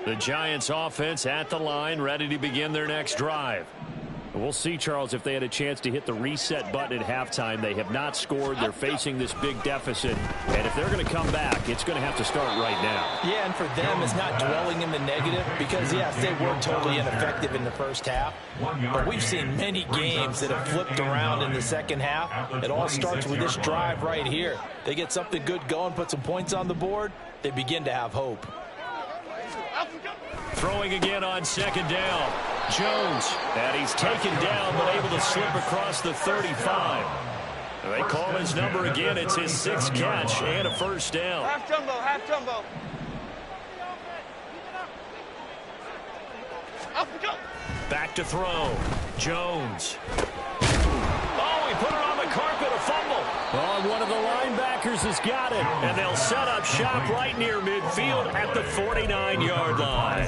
The Giants offense at the line, ready to begin their next drive. We'll see, Charles, if they had a chance to hit the reset button at halftime. They have not scored. They're facing this big deficit. And if they're going to come back, it's going to have to start right now. Yeah, and for them, it's not dwelling in the negative because, yes, they were totally ineffective in the first half. But we've seen many games that have flipped around in the second half. It all starts with this drive right here. They get something good going, put some points on the board, they begin to have hope. Throwing again on 2nd down. Jones, and he's taken down but able to slip across the 35. They call his number again. It's his 6th catch and a first down. Half jumbo, half jumbo. Back to throw. Jones. Oh, he put it on the carpet, a fumble. Oh, one of the linebackers has got it. And they'll set up shop right near midfield at the 49-yard line.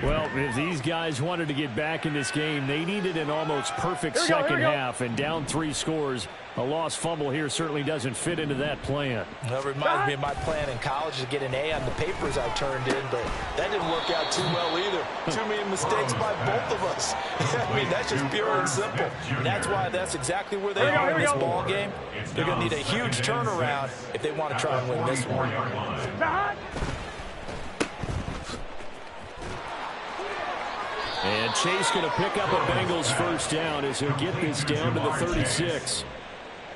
Well, if these guys wanted to get back in this game, they needed an almost perfect second half. And down 3 scores, a lost fumble here certainly doesn't fit into that plan. That reminds me of my plan in college to get an A on the papers I turned in, but that didn't work out too well either. Too many mistakes by both of us. I mean, that's just pure and simple. And that's why that's exactly where they are in this ball game. They're going to need a huge turnaround if they want to try and win this one. And Chase going to pick up a Bengals first down as he'll get this down to the 36.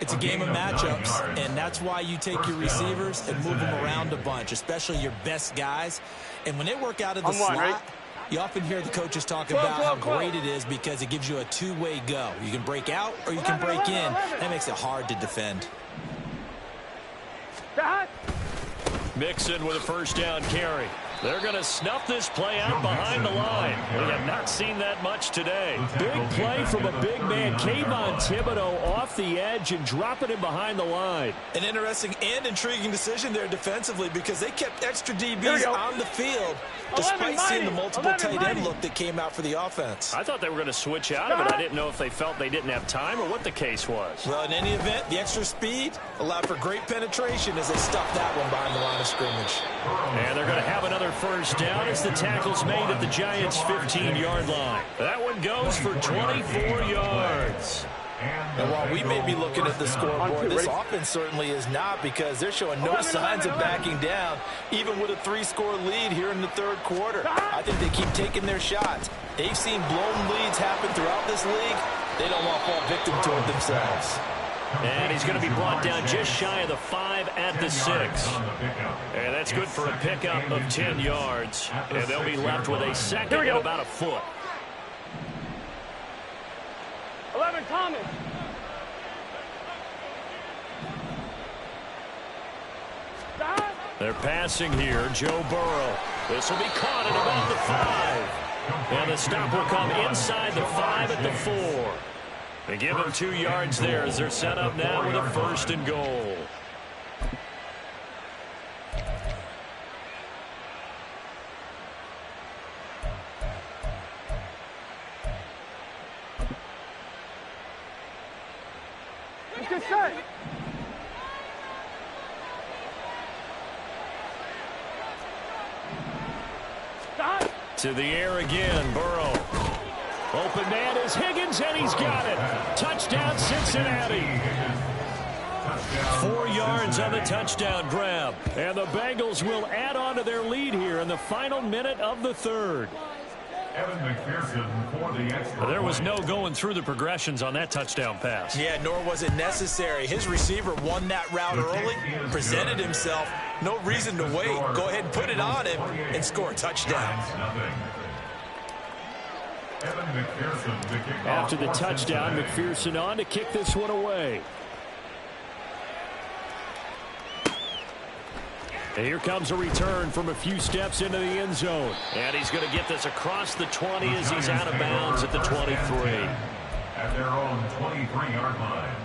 It's a game of matchups, and that's why you take your receivers and move them around a bunch, especially your best guys. And when they work out of the slot, you often hear the coaches talk about how great it is because it gives you a two-way go. You can break out or you can break in. That makes it hard to defend. Mixon with a first down carry. They're going to snuff this play out behind the line. We have not seen that much today. Big play from a big man, Kayvon Thibodeau, off the edge and dropping him behind the line. An interesting and intriguing decision there defensively because they kept extra DBs on the field despite seeing the multiple tight end look that came out for the offense. I thought they were going to switch out of it. I didn't know if they felt they didn't have time or what the case was. Well, in any event, the extra speed allowed for great penetration as they stuffed that one behind the line of scrimmage. And they're going to have another first down as the tackle's made at the Giants' 15-yard line. That one goes for 24 yards. And while we may be looking at the scoreboard, this offense certainly is not because they're showing no signs of backing down, even with a 3-score lead here in the third quarter. I think they keep taking their shots. They've seen blown leads happen throughout this league. They don't want to fall victim to it themselves. And he's going to be brought down just shy of the 5 at the 6. And that's good for a pickup of 10 yards. And they'll be left with a second and about a foot. 11, Thomas. They're passing here. Joe Burrow. This will be caught at about the 5. And the stop will come inside the 5 at the 4. They give him 2 yards there as they're set up now with a 1st and goal. Good set. Stop. To the air again, Burrow. Open man is Higgins, and he's got it. Touchdown, Cincinnati. 4 yards on the touchdown grab. And the Bengals will add on to their lead here in the final minute of the third. There was no going through the progressions on that touchdown pass. Yeah, nor was it necessary. His receiver won that route early, presented himself. No reason to wait. Go ahead and put it on him and score a touchdown. After the touchdown, McPherson on to kick this one away. And here comes a return from a few steps into the end zone. And he's going to get this across the 20 as he's out of bounds at the 23. At their own 23-yard line.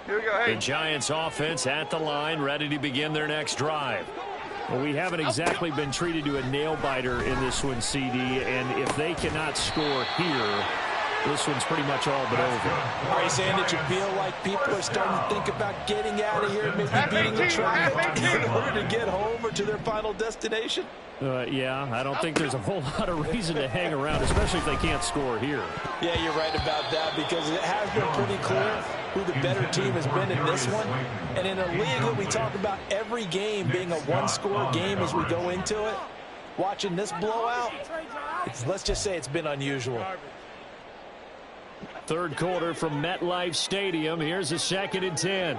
Here we go. Hey. The Giants offense at the line, ready to begin their next drive. Well, we haven't exactly been treated to a nail-biter in this one, CD, and if they cannot score here, this one's pretty much all but over. Are you saying that you feel like people are starting to think about getting out of here, maybe beating the traffic in order to get home or to their final destination? Yeah, I don't think there's a whole lot of reason to hang around, especially if they can't score here. Yeah, you're right about that because it has been pretty clear who the better team has been in this one. And in a league that we talk about every game being a one-score game as we go into it, watching this blowout, let's just say it's been unusual. Third quarter from MetLife Stadium. Here's a 2nd and 10.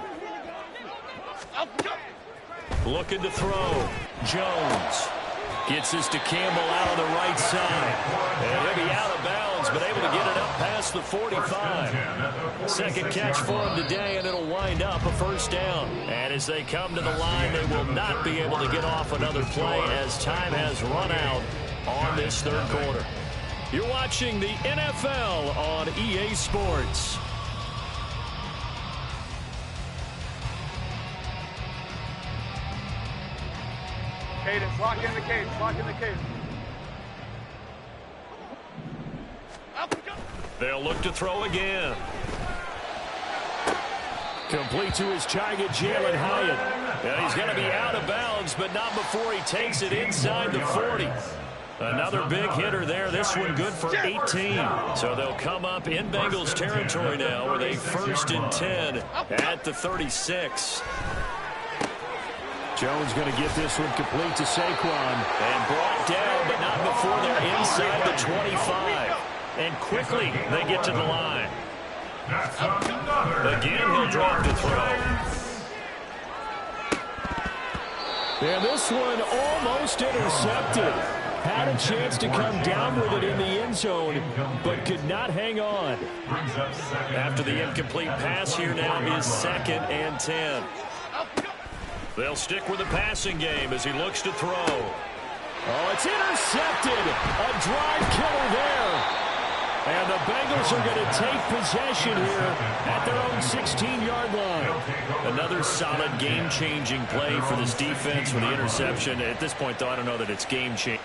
Looking to throw. Jones gets this to Campbell out on the right side. And he'll be out of bounds, but able to get it up past the 45. Second catch for him today, and it'll wind up a 1st down. And as they come to the line, they will not be able to get off another play as time has run out on this third quarter. You're watching the NFL on EA Sports. Cadence, lock in the cadence, lock in the cadence. They'll look to throw again. Complete to his target, Jalen Hyatt. And he's going to be out of bounds, but not before he takes it inside the 40. Another big hitter there. This one good for 18. So they'll come up in Bengals territory now with a 1st and 10 at the 36. Jones going to get this one complete to Saquon. And brought down, but not before they're inside the 25. And quickly they get to the line. Again, he'll drop the throw. And this one almost intercepted. Had a chance to come down with it in the end zone, but could not hang on. After the incomplete pass, here now is 2nd and 10. They'll stick with the passing game as he looks to throw. Oh, it's intercepted. A drive killer there. And the Bengals are going to take possession here at their own 16-yard line. Another solid game-changing play for this defense with the interception. At this point, though, I don't know that it's game-changing.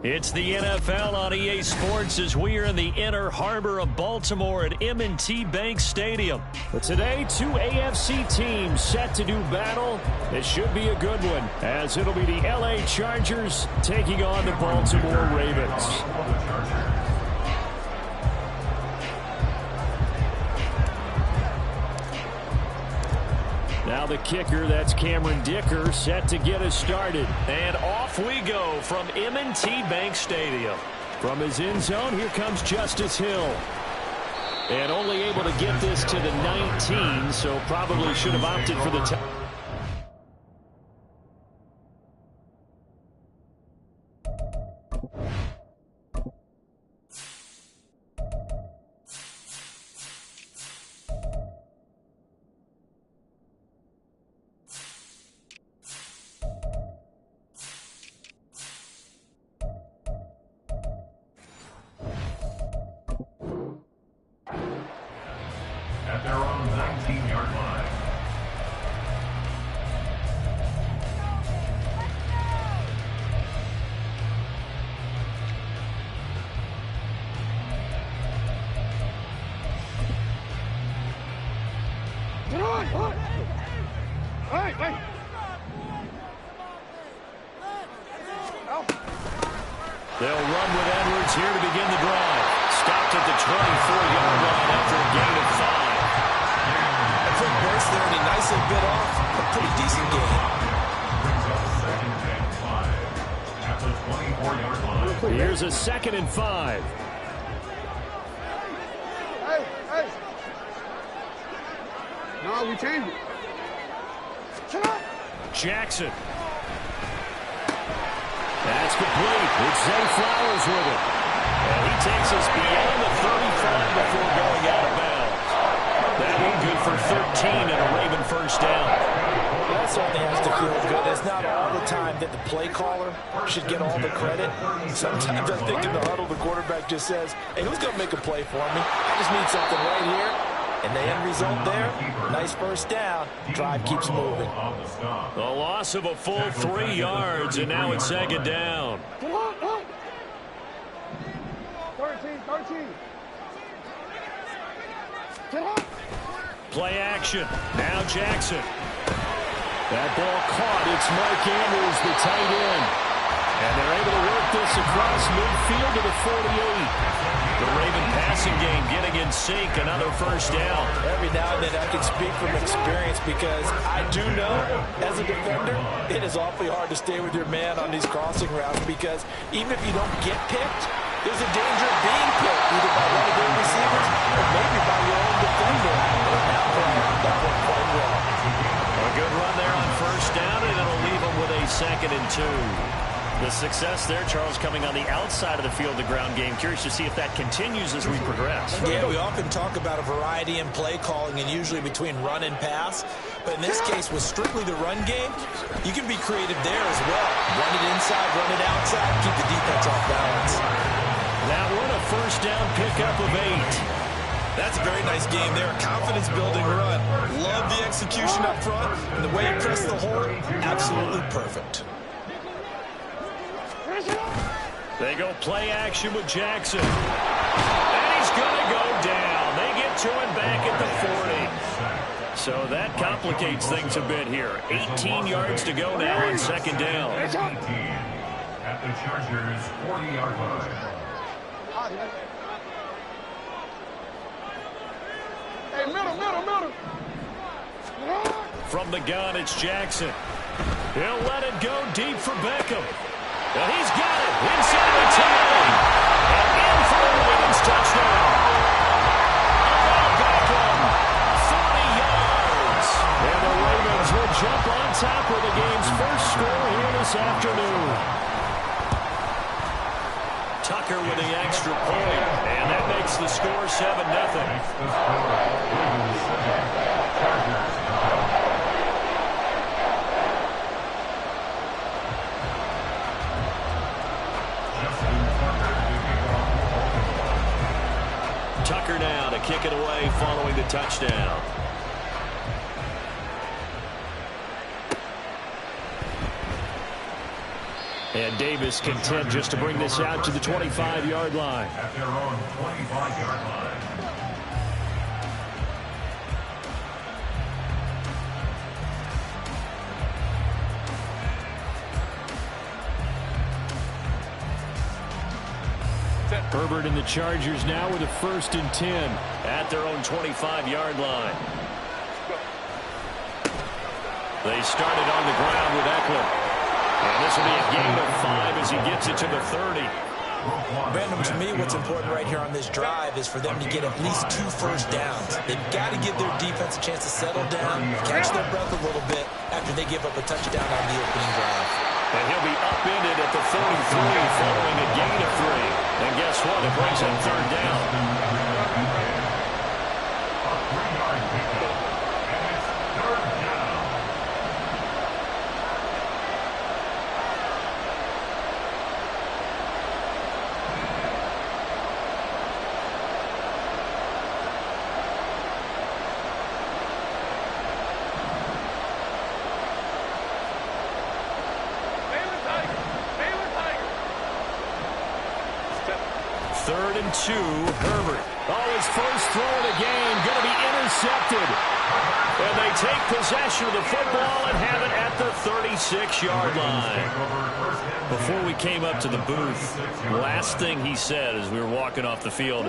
It's the NFL on EA Sports as we are in the inner harbor of Baltimore at M&T Bank Stadium. But today, two AFC teams set to do battle. It should be a good one, as it'll be the LA Chargers taking on the Baltimore Ravens. Now the kicker, that's Cameron Dicker, set to get us started. And off we go from M&T Bank Stadium. From his end zone, here comes Justice Hill. And only able to get this to the 19, so probably should have opted for the time. At their own 19-yard line. They'll run with Edwards here to begin the drive. Stopped at the 24-yard line after a gain of 5. A quick burst there, and he nicely bit off a pretty decent game. Brings up second and 5. Here's a 2nd and 5. Hey, hey. No, we changed it. Jackson. That's complete. It's Zay Flowers with it. And he takes us beyond the 35 before going out of bounds. That one good for 13 and a Raven first down. That certainly has to feel good. It's not all the time that the play caller should get all the credit. Sometimes I think in the huddle, the quarterback just says, hey, who's going to make a play for me? I just need something right here. And the end result there, nice first down. Drive keeps moving. The loss of a full 3 yards, and now it's 2nd down. 13. Play action. Now Jackson. That ball caught. It's Mike Andrews, the tight end. And they're able to work this across midfield to the 48. The Raven passing game getting in sync. Another first down. Every now and then I can speak from experience because I do know, as a defender, it is awfully hard to stay with your man on these crossing routes because even if you don't get picked, there's a danger of being picked, either by one of their receivers or maybe by your own defender. And that went quite well. A good run there on first down, and it'll leave them with a 2nd and 2. The success there, Charles, coming on the outside of the field, the ground game. Curious to see if that continues as we progress. Yeah, we often talk about a variety in play calling and usually between run and pass. But in this case, with strictly the run game, you can be creative there as well. Run it inside, run it outside, keep the defense off balance. That one, a first down pickup of 8. That's a very nice game there. Confidence-building run. Love the execution up front. And the way you press the hole, absolutely perfect. They go play action with Jackson. And he's going to go down. They get to him back at the 40. So that complicates things a bit here. 18 yards to go now on 2nd down. At the Chargers' 40-yard line. Hey, middle. From the gun, it's Jackson. He'll let it go deep for Beckham. And he's got it inside the 10. And in for the Ravens touchdown. Odell Beckham, 40 yards. And the Ravens will jump on top with the game's first score here this afternoon. Tucker with the extra point. And that makes the score 7-0. Tucker now to kick it away following the touchdown. And Davis content just to bring this out to the 25-yard line. At their own 25-yard line. Herbert and the Chargers now with a 1st and 10 at their own 25-yard line. They started on the ground with Eckler. And this will be a gain of 5 as he gets it to the 30. Brandon, to me, what's important right here on this drive is for them to get at least 2 first downs. They've got to give their defense a chance to settle down, catch their breath a little bit after they give up a touchdown on the opening drive. And he'll be upended at the 33 following a gain of 3. And guess what? It brings him 3rd down. A 3-yard pickup. And it's 3rd down. Third and 2, Herbert. Oh, his first throw of the game, going to be intercepted. And they take possession of the football and have it at the 36-yard line. Before we came up to the booth, last thing he said as we were walking off the field,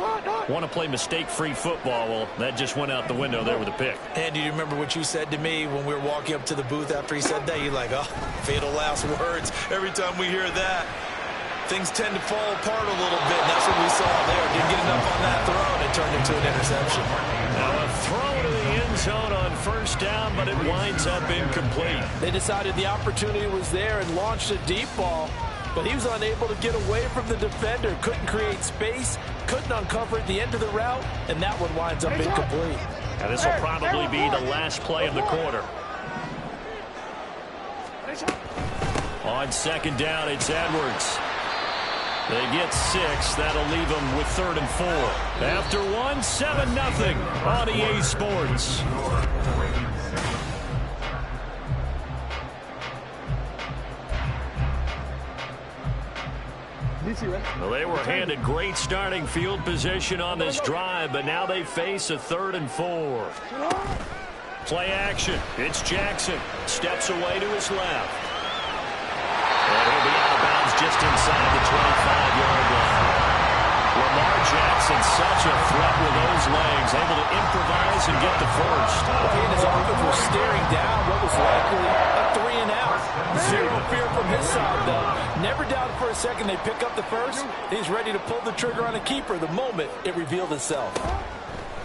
want to play mistake-free football. Well, that just went out the window there with a pick. And do you remember what you said to me when we were walking up to the booth after he said that? You're like, oh, fatal last words every time we hear that. things tend to fall apart a little bit, and that's what we saw there. Didn't get enough on that throw, and it turned into an interception. Now a throw to the end zone on first down, but it winds up incomplete. They decided the opportunity was there and launched a deep ball, but he was unable to get away from the defender. Couldn't create space, couldn't uncover at the end of the route, and that one winds up incomplete. Now this will probably be the last play of the quarter. On second down, it's Edwards. They get 6. That'll leave them with 3rd and 4. After 1, 7-0 on EA Sports. Well, they were handed great starting field position on this drive, but now they face a 3rd and 4. Play action. It's Jackson. Steps away to his left. And he'll be out of bounds just inside the 25-yard line. Lamar Jackson, such a threat with those legs, able to improvise and get the first. Well, he and his offense were staring down what was likely a 3-and-out. Zero fear from his side, though. Never doubted for a second they pick up the first. He's ready to pull the trigger on a keeper the moment it revealed itself.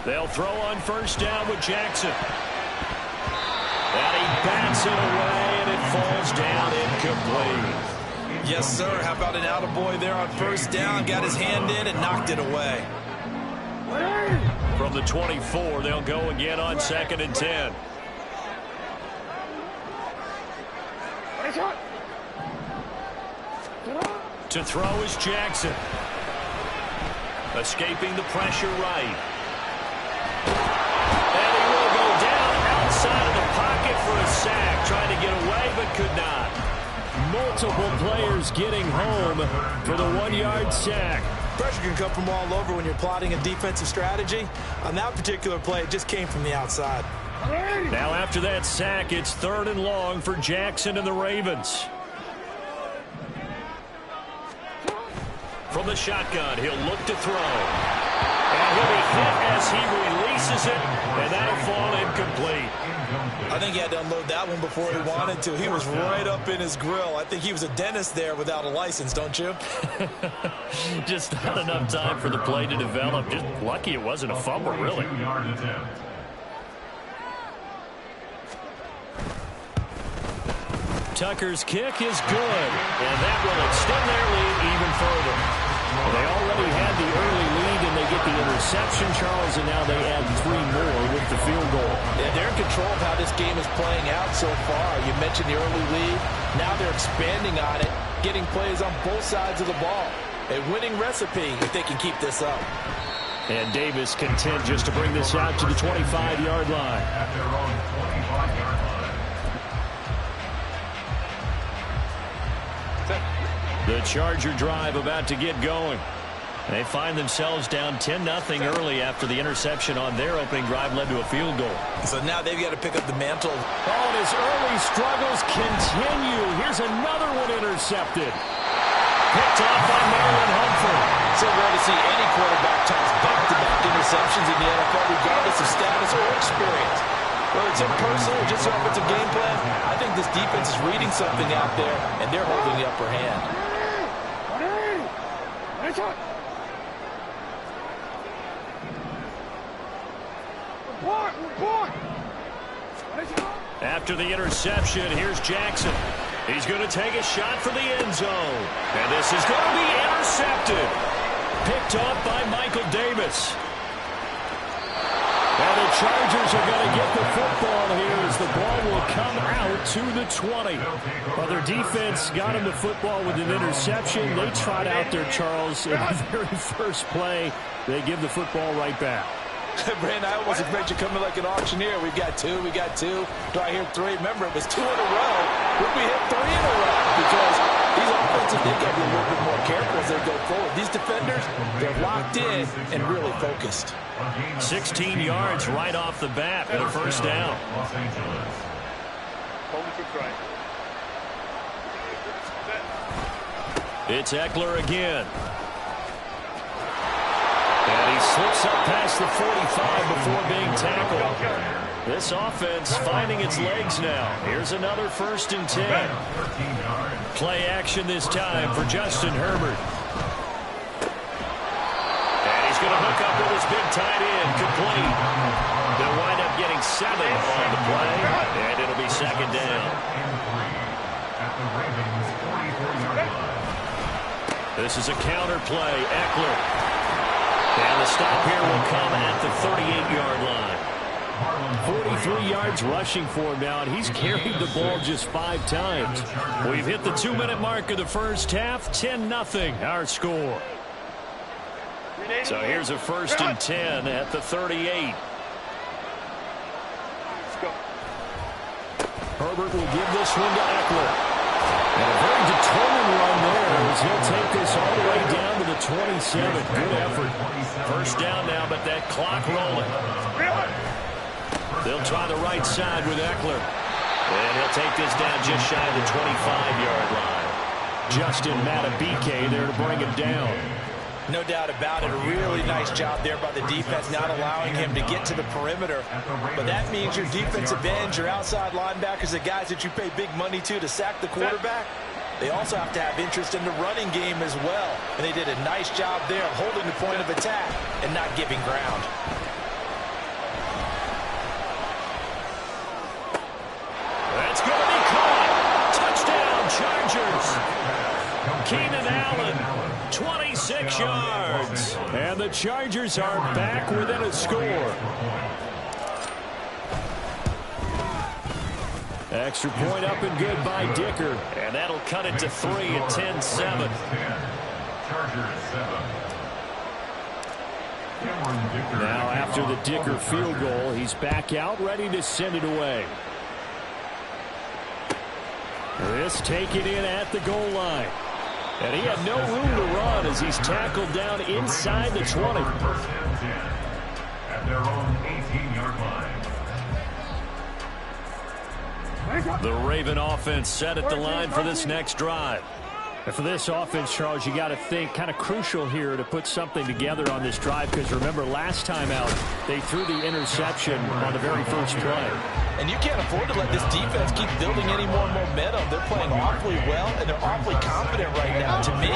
They'll throw on first down with Jackson. And he bats it away, and it falls down incomplete. Yes, sir. How about an attaboy there on first down? Got his hand in and knocked it away. From the 24, they'll go again on 2nd and 10. To throw is Jackson. Escaping the pressure right. And he will go down outside of the pocket for a sack. Trying to get away, but could not. Multiple players getting home for the 1-yard sack. Pressure can come from all over when you're plotting a defensive strategy. On that particular play, it just came from the outside. Now after that sack, it's 3rd and long for Jackson and the Ravens. From the shotgun, he'll look to throw. And he'll be hit as he releases it, and that'll fall incomplete. I think he had to unload that one before he wanted to. He was right up in his grill. I think he was a dentist there without a license, don't you? Just not enough time for the play to develop. Just lucky it wasn't a fumble, really. Tucker's kick is good, and that will extend their lead even further. They already had the early lead, and they get the interception, Charles, and now they add 3 more with the field goal. Yeah, they're in control of how this game is playing out so far. You mentioned the early lead. Now they're expanding on it, getting plays on both sides of the ball. A winning recipe if they can keep this up. And Davis content just to bring this out to the 25-yard line. At their own 25-yard line. The Charger drive about to get going. They find themselves down 10-0 early after the interception on their opening drive led to a field goal. So now they've got to pick up the mantle. Oh, and his early struggles continue. Here's another one intercepted. Picked off by Marlon Humphrey. So rare to see any quarterback toss back-to-back interceptions in the NFL, regardless of status or experience. Whether it's impersonal or just offensive game plan, I think this defense is reading something out there, and they're holding the upper hand. After the interception, here's Jackson. He's going to take a shot for the end zone. And this is going to be intercepted. Picked off by Michael Davis. And the Chargers are going to get the football here as the ball will come out to the 20. Well, their defense got him the football with an interception. They trot out there, Charles, in the very first play. They give the football right back. Brandon, I almost expect you coming like an auctioneer. We got two. Do I hear 3? Remember, it was 2 in a row. Would we hit 3 in a row? Because these offensive, they got to be a little bit more careful as they go forward. These defenders, they're locked in and really focused. 16 yards right off the bat and a first down. Los Angeles. It's Eckler again. And he slips up past the 45 before being tackled. This offense finding its legs now. Here's another 1st and 10. Play action this time for Justin Herbert. And he's going to hook up with his big tight end, complete. They'll wind up getting 7 on the play, and it'll be 2nd down. This is a counter play, Eckler. And the stop here will come at the 38-yard line. 43 yards rushing for him now, and he's carried the ball just 5 times. We've hit the 2-minute mark of the first half. 10-0 our score. So here's a 1st and 10 at the 38. Herbert will give this one to Eckler. And a very determined run there as he'll take this all the way down to the 27. Good effort. 1st down now, but that clock rolling. They'll try the right side with Eckler. And he'll take this down just shy of the 25-yard line. Justin Matabike there to bring him down. No doubt about it. A really nice job there by the defense, not allowing him to get to the perimeter. But that means your defensive ends, your outside linebackers, the guys that you pay big money to sack the quarterback, they also have to have interest in the running game as well. And they did a nice job there of holding the point of attack and not giving ground. That's going to be caught. Touchdown, Chargers. Keenan Allen, 26 yards. And the Chargers are back within a score. Extra point up and good by Dicker. And that'll cut it to 3 at 10-7. Now after the Dicker field goal, he's back out ready to send it away. This taken in at the goal line. And he had no room to run as he's tackled down inside the 20. At their own 18-yard line. The Raven offense set at the line for this next drive. And for this offense, Charles, you got to think kind of crucial here to put something together on this drive, because remember last time out they threw the interception on the very first play. And you can't afford to let this defense keep building any more momentum. They're playing awfully well, and they're awfully confident right now. To me,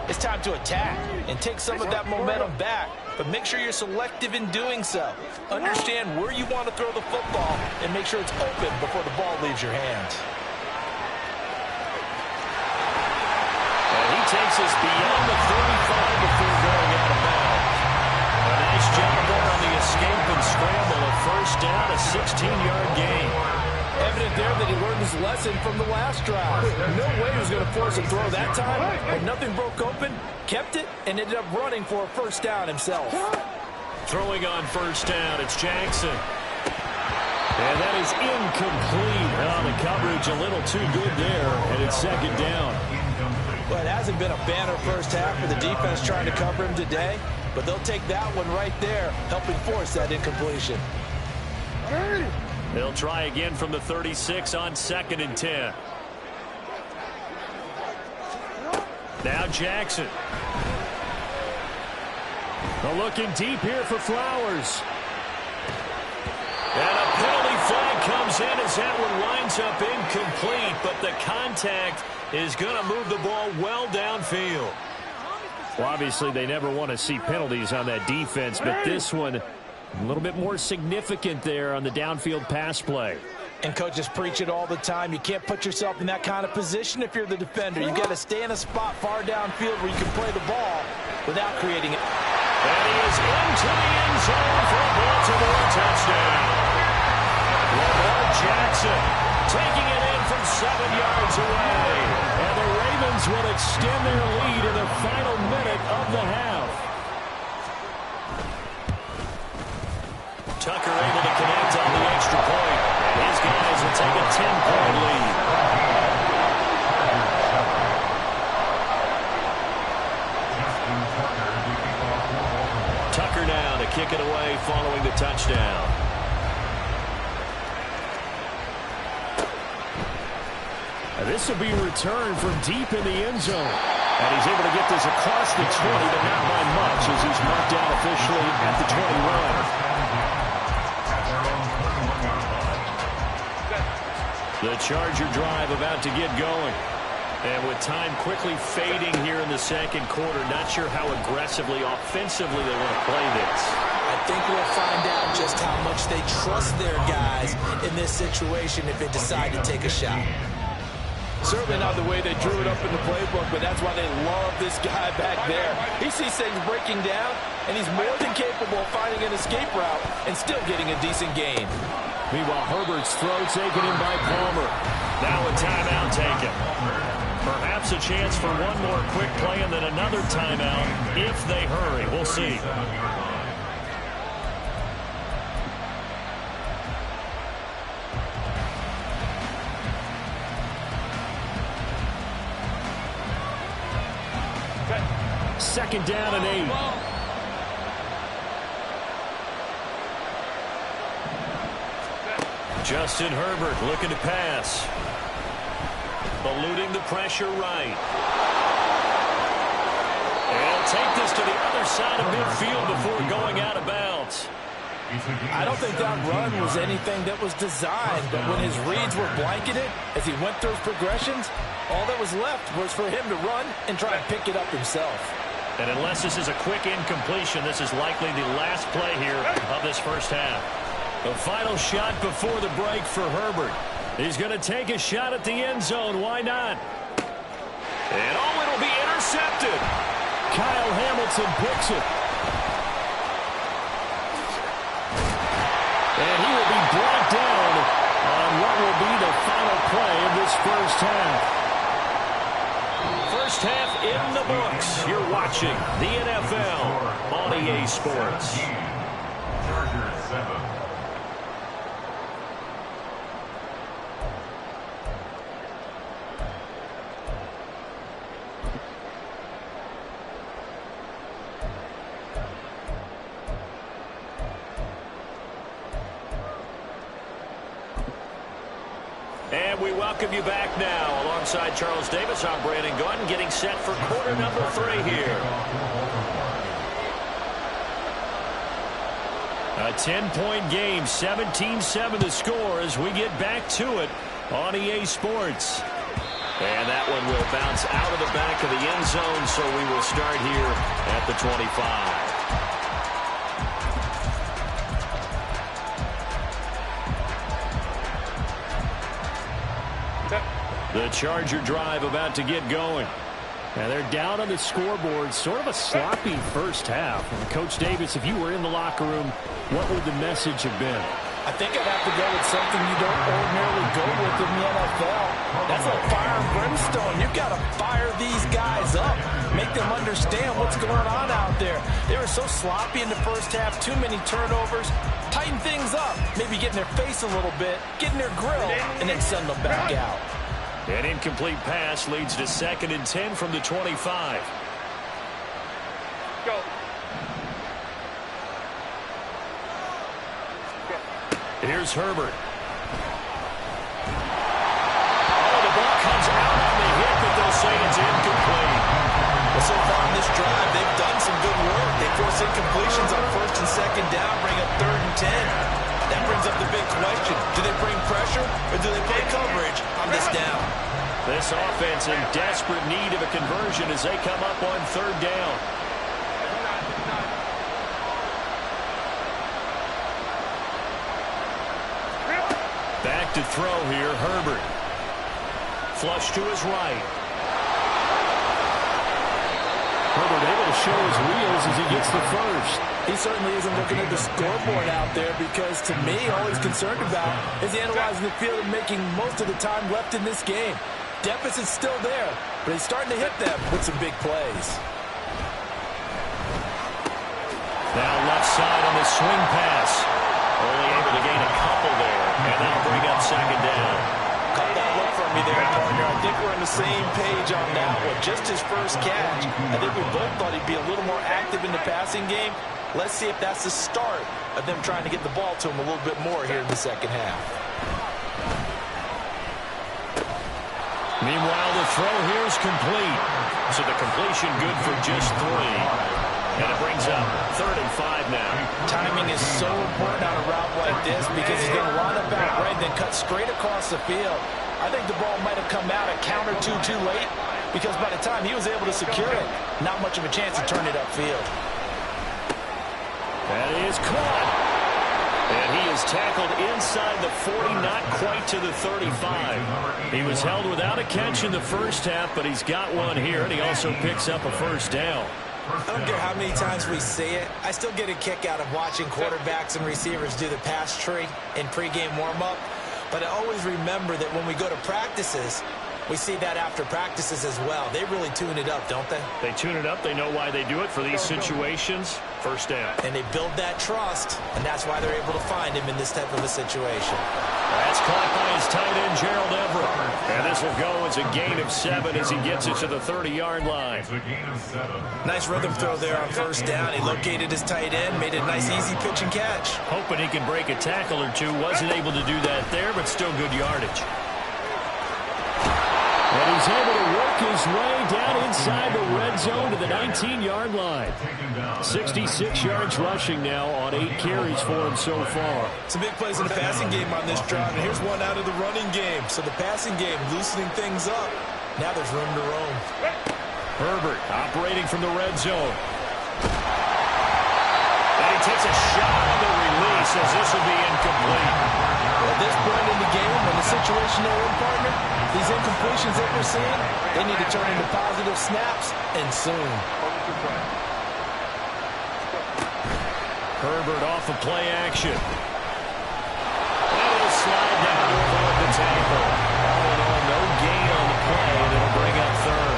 it's time to attack and take some of that momentum back. But make sure you're selective in doing so. Understand where you want to throw the football and make sure it's open before the ball leaves your hands. And he takes us beyond the 35 before going out of bounds. A nice job there on the escape and scramble. A 1st down, a 16-yard gain. Evident there that he learned his lesson from the last drive. No way he was going to force a throw that time. When nothing broke open, kept it, and ended up running for a 1st down himself. Throwing on 1st down, it's Jackson. And that is incomplete. Oh, the coverage a little too good there, and it's 2nd down. Well, it hasn't been a banner first half for the defense trying to cover him today, but they'll take that one right there, helping force that incompletion. They'll try again from the 36 on 2nd and 10. Now Jackson. They're looking deep here for Flowers. And a penalty flag comes in as that one winds up incomplete, but the contact is going to move the ball well downfield. Well, obviously they never want to see penalties on that defense, but this one a little bit more significant there on the downfield pass play. And coaches preach it all the time. You can't put yourself in that kind of position if you're the defender. You got to stay in a spot far downfield where you can play the ball without creating it. And he is into the end zone for a Baltimore touchdown. Lamar Jackson taking it in from 7 yards away. And the Ravens will extend their lead in the final minute of the half. Tucker able to connect on the extra point. And his guys will take a 10-point lead. Tucker now to kick it away following the touchdown. And this will be returned from deep in the end zone. And he's able to get this across the 20, but not by much as he's marked down officially at the 21. The Charger drive about to get going. And with time quickly fading here in the second quarter, not sure how aggressively, offensively they want to play this. I think we'll find out just how much they trust their guys in this situation if they decide to take a shot. Certainly not the way they drew it up in the playbook, but that's why they love this guy back there. He sees things breaking down, and he's more than capable of finding an escape route and still getting a decent gain. Meanwhile, Herbert's throw taken in by Palmer. Now a timeout taken. Perhaps a chance for one more quick play and then another timeout if they hurry. We'll see. Second down and 8. Justin Herbert looking to pass. Eluding the pressure right. And take this to the other side of midfield before going out of bounds. I don't think that run was anything that was designed, but when his reads were blanketed, as he went through his progressions, all that was left was for him to run and try and pick it up himself. And unless this is a quick incompletion, this is likely the last play here of this first half. The final shot before the break for Herbert. He's going to take a shot at the end zone. Why not? And oh, it'll be intercepted. Kyle Hamilton picks it. And he will be brought down on what will be the final play of this first half. First half in the books. You're watching the NFL on EA Sports. Chargers 7. And we welcome you back now. Alongside Charles Davis, I'm Brandon Gordon, getting set for quarter number 3 here. A 10-point game, 17-7 the score as we get back to it on EA Sports. And that one will bounce out of the back of the end zone, so we will start here at the 25. The Charger drive about to get going. And they're down on the scoreboard. Sort of a sloppy first half. And Coach Davis, if you were in the locker room, what would the message have been? I think I'd have to go with something you don't ordinarily go with in the NFL. That's like fire and brimstone. You've got to fire these guys up. Make them understand what's going on out there. They were so sloppy in the first half. Too many turnovers. Tighten things up. Maybe get in their face a little bit. Get in their grill. And then send them back out. An incomplete pass leads to 2nd and 10 from the 25. Go. Here's Herbert. Oh, the ball comes out on the hit, but they'll say it's incomplete. Well, so far in this drive, they've done some good work. They force incompletions on 1st and 2nd down, bring up 3rd and 10. That brings up the big question. Do they bring pressure or do they play coverage on this down? This offense in desperate need of a conversion as they come up on 3rd down. Back to throw here, Herbert. Flush to his right. Herbert able to show his wheels as he gets the first. He certainly isn't looking at the scoreboard out there because, to me, all he's concerned about is analyzing the field and making most of the time left in this game. Deficit's still there, but he's starting to hit them with some big plays. Now left side on the swing pass. Only able to gain a couple there, and that'll bring up 2nd down. Caught that look from me there, partner. I think we're on the same page on that one. Just his first catch. I think we both thought he'd be a little more active in the passing game. Let's see if that's the start of them trying to get the ball to him a little bit more here in the second half. Meanwhile, the throw here is complete. So the completion good for just 3. And it brings up 3rd and 5 now. Timing is so important on a route like this because he's going to line up out right and then cut straight across the field. I think the ball might have come out a count or two too late because by the time he was able to secure it, not much of a chance to turn it upfield. That is caught. And he is tackled inside the 40, not quite to the 35. He was held without a catch in the first half, but he's got one here, and he also picks up a first down. I don't care how many times we see it. I still get a kick out of watching quarterbacks and receivers do the pass tree in pregame warm-up. But I always remember that when we go to practices, we see that after practices as well. They really tune it up, don't they? They tune it up. They know why they do it for these situations. First down. And they build that trust, and that's why they're able to find him in this type of a situation. That's caught by his tight end, Gerald Everett. And this will go as a gain of 7 as he gets it to the 30-yard line. Nice rhythm throw there on first down. He located his tight end, made a nice easy pitch and catch. Hoping he can break a tackle or two. Wasn't able to do that there, but still good yardage. And he's able to work his way down inside the red zone to the 19-yard line. 66 yards rushing now on 8 carries for him so far. Some big plays in the passing game on this drive, and here's one out of the running game. So the passing game loosening things up. Now there's room to roam. Herbert operating from the red zone. And he takes a shot on the release as this will be incomplete. At this point in the game, when the situation they're in, partner, these incompletions that we're seeing, they need to turn into positive snaps, and soon. Herbert off of play action. That will slide down to avoid the tackle. All in all, no gain on the play, and it'll bring up 3rd.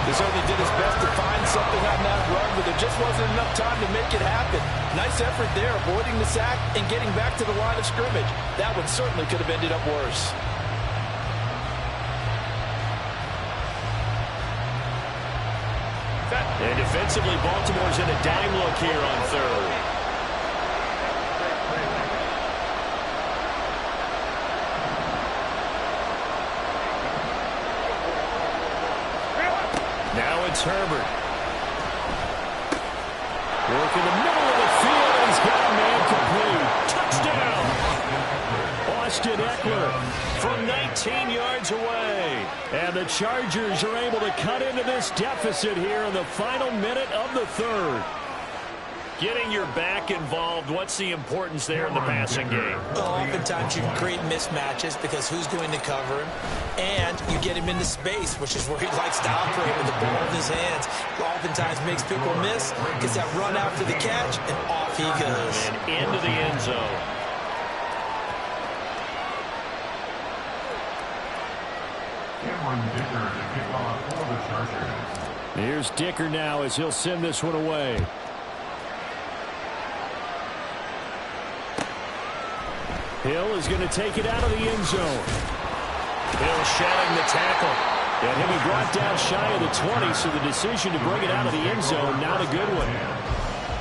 He certainly did his best to find something on that run, but there just wasn't enough time to make it happen. Nice effort there, avoiding the sack and getting back to the line of scrimmage. That one certainly could have ended up worse. And defensively, Baltimore's in a dime look here on 3rd. Now it's Herbert. Work in the middle of the field, and he's got a man complete. Touchdown! Austin Eckler from 19 yards away. And the Chargers are able to cut into this deficit here in the final minute of the 3rd. Getting your back involved, what's the importance there in the passing game? Well, oftentimes you can create mismatches because who's going to cover him, and you get him into space, which is where he likes to operate with the ball in his hands. Oftentimes makes people miss, gets that run after the catch, and off he goes. And into the end zone. Here's Dicker now as he'll send this one away. Hill is going to take it out of the end zone. Hill shedding the tackle. And he'll be brought down shy of the 20, so the decision to bring it out of the end zone, not a good one.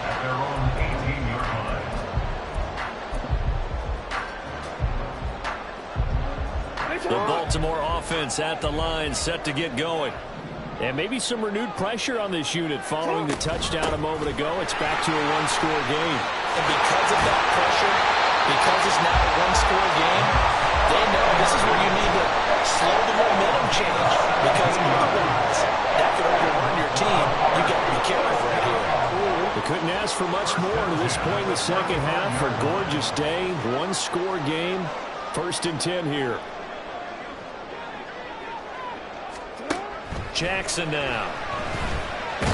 At their own 18-yard line. The Baltimore offense at the line, set to get going. And maybe some renewed pressure on this unit following the touchdown a moment ago. It's back to a one-score game. And because of that pressure, because it's now a one-score game, they know this is where you need to slow the momentum change, because otherwise that could overrun your team. You got to be careful right here. They couldn't ask for much more to this point in the second half. For a gorgeous day, one-score game, 1st and 10 here. Jackson now. A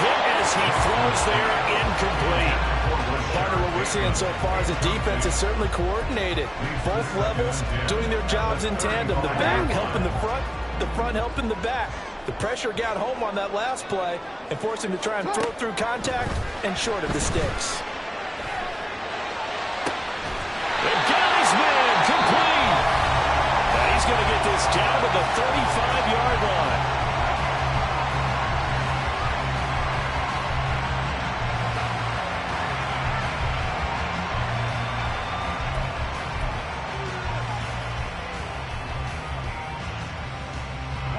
hit as he throws there, incomplete. Partner, what we're seeing so far is the defense is certainly coordinated. Both levels doing their jobs in tandem. The back helping the front helping the back. The pressure got home on that last play and forced him to try and throw through contact and short of the sticks. They got his man complete. And he's going to get this down to the 35-yard line.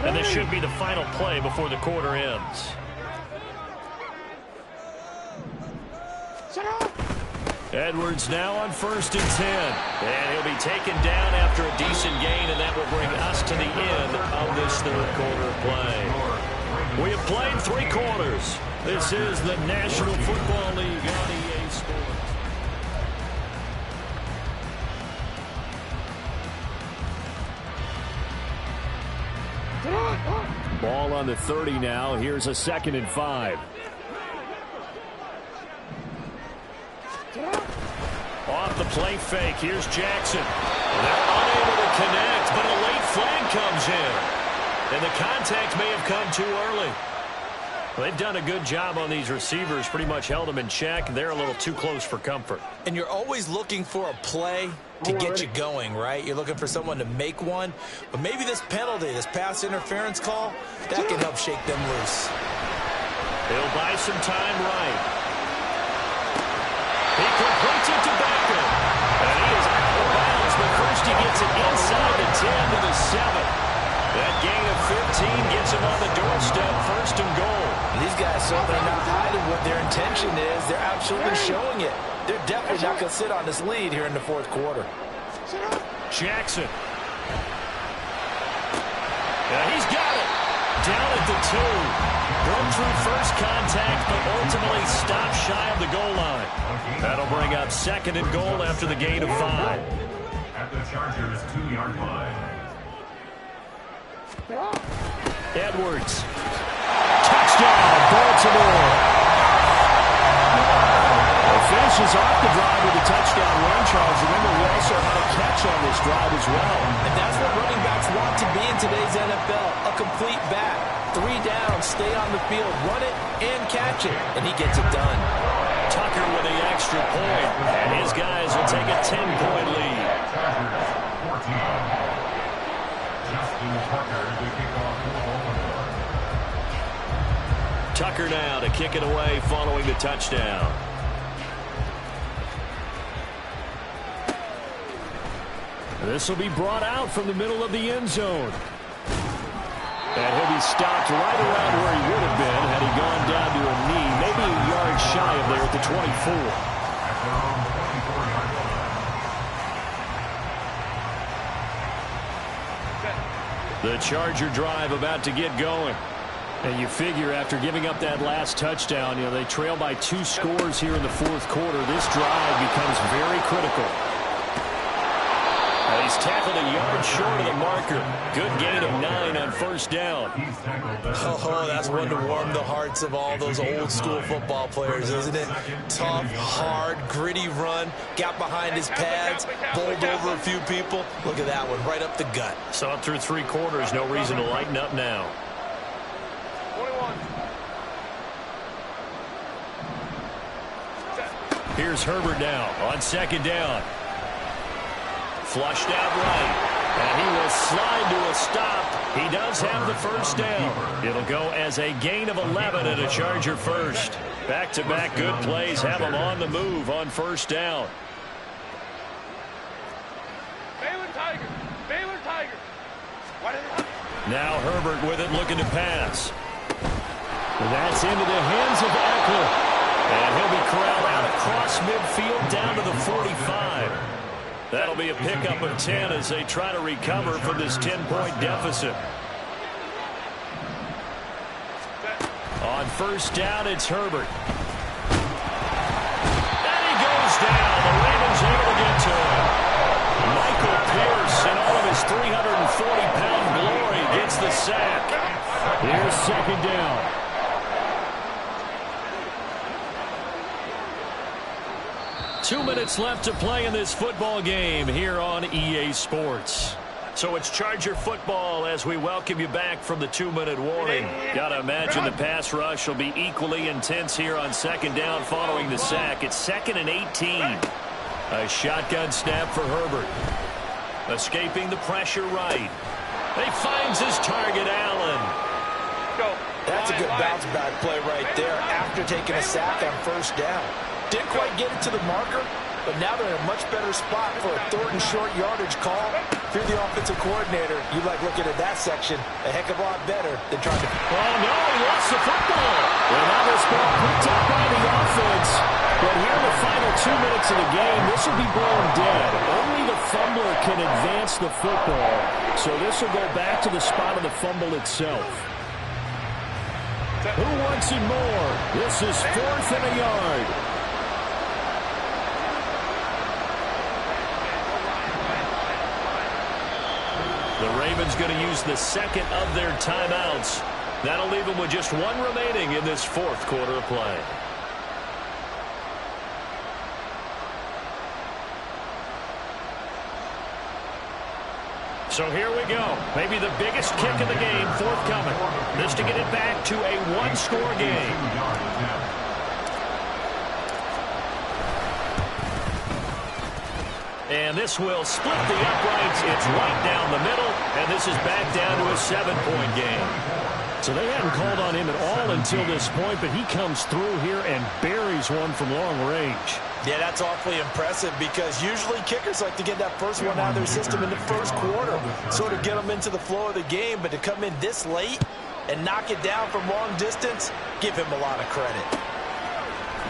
And this should be the final play before the quarter ends. Edwards now on 1st and 10. And he'll be taken down after a decent gain, and that will bring us to the end of this third quarter play. We have played 3 quarters. This is the National Football League on EA Sports. Ball on the 30 now. Here's a 2nd and 5. Off the play fake. Here's Jackson. They're unable to connect, but a late flag comes in. And the contact may have come too early. Well, they've done a good job on these receivers, pretty much held them in check. They're a little too close for comfort. And you're always looking for a play to get you going, right? You're looking for someone to make one. But maybe this penalty, this pass interference call, that can help shake them loose. He'll buy some time right. He completes it to Beckham. And he is out of bounds, but first he gets it inside the 10 to the 7. That gain of 15 gets him on the doorstep, 1st and goal. These guys certainly not hiding what their intention is. They're absolutely showing it. They're definitely not going to sit on this lead here in the 4th quarter. Jackson. Yeah, he's got it. Down at the 2. Broke through first contact, but ultimately stopped shy of the goal line. That'll bring up 2nd and goal after the gain of 5. At the Chargers' 2-yard line. Edwards. Touchdown, Baltimore. Finishes off the drive with a touchdown run, Charles. Remember, we also had a catch on this drive as well. And that's what running backs want to be in today's NFL, a complete back. 3 downs, stay on the field, run it, and catch it. And he gets it done. Tucker with the extra point, and his guys will take a 10-point lead. Chargers 14. Justin Tucker to kick off for Baltimore. Tucker now to kick it away following the touchdown. This will be brought out from the middle of the end zone. And he'll be stopped right around where he would have been had he gone down to a knee, maybe a yard shy of there at the 24. The Charger drive about to get going. And you figure after giving up that last touchdown, they trail by 2 scores here in the 4th quarter. This drive becomes very critical. He's tackled a yard short of the marker. Good gain of 9 on 1st down. Oh, that's one to warm the hearts of all those old school football players, isn't it? Tough, hard, gritty run. Got behind his pads, bowled over a few people. Look at that one, right up the gut. Saw it through 3 quarters. No reason to lighten up now. 21. Here's Herbert now on 2nd down. Flushed out right, and he will slide to a stop. He does have the 1st down. It'll go as a gain of 11 and a Charger first. Back-to-back good plays have him on the move on 1st down. Baylor Tigers. Baylor Tigers. Now Herbert with it, looking to pass. And that's into the hands of Eckler. And he'll be corralled out across midfield down to the 45. That'll be a pickup of 10 as they try to recover from this 10-point deficit. On 1st down, it's Herbert. And he goes down. The Ravens able to get to him. Michael Pierce, in all of his 340-pound glory, gets the sack. Here's 2nd down. Two minutes left to play in this football game here on EA Sports. So it's Charger football as we welcome you back from the 2-minute warning. Got to imagine the pass rush will be equally intense here on 2nd down following the sack. It's 2nd and 18. A shotgun snap for Herbert. Escaping the pressure right. He finds his target, Allen. That's a good bounce back play right there after taking a sack on 1st down. Didn't quite get it to the marker, but now they're in a much better spot for a third and short yardage call. If you're the offensive coordinator, you like looking at that section a heck of a lot better than trying to... Oh, no, he lost the football. And now this ball picked up by the offense. But here in the final 2 minutes of the game, this will be blown dead. Only the fumbler can advance the football. So this will go back to the spot of the fumble itself. Who wants it more? This is 4th and a yard. The Ravens going to use the second of their timeouts. That'll leave them with just one remaining in this 4th quarter of play. So here we go. Maybe the biggest kick of the game forthcoming. This to get it back to a one-score game. And this will split the uprights. It's right down the middle, and this is back down to a 7-point game. So they hadn't called on him at all until this point, but he comes through here and buries one from long range. Yeah, that's awfully impressive because usually kickers like to get that first one out of their system in the first quarter, sort of get them into the flow of the game, but to come in this late and knock it down from long distance, give him a lot of credit.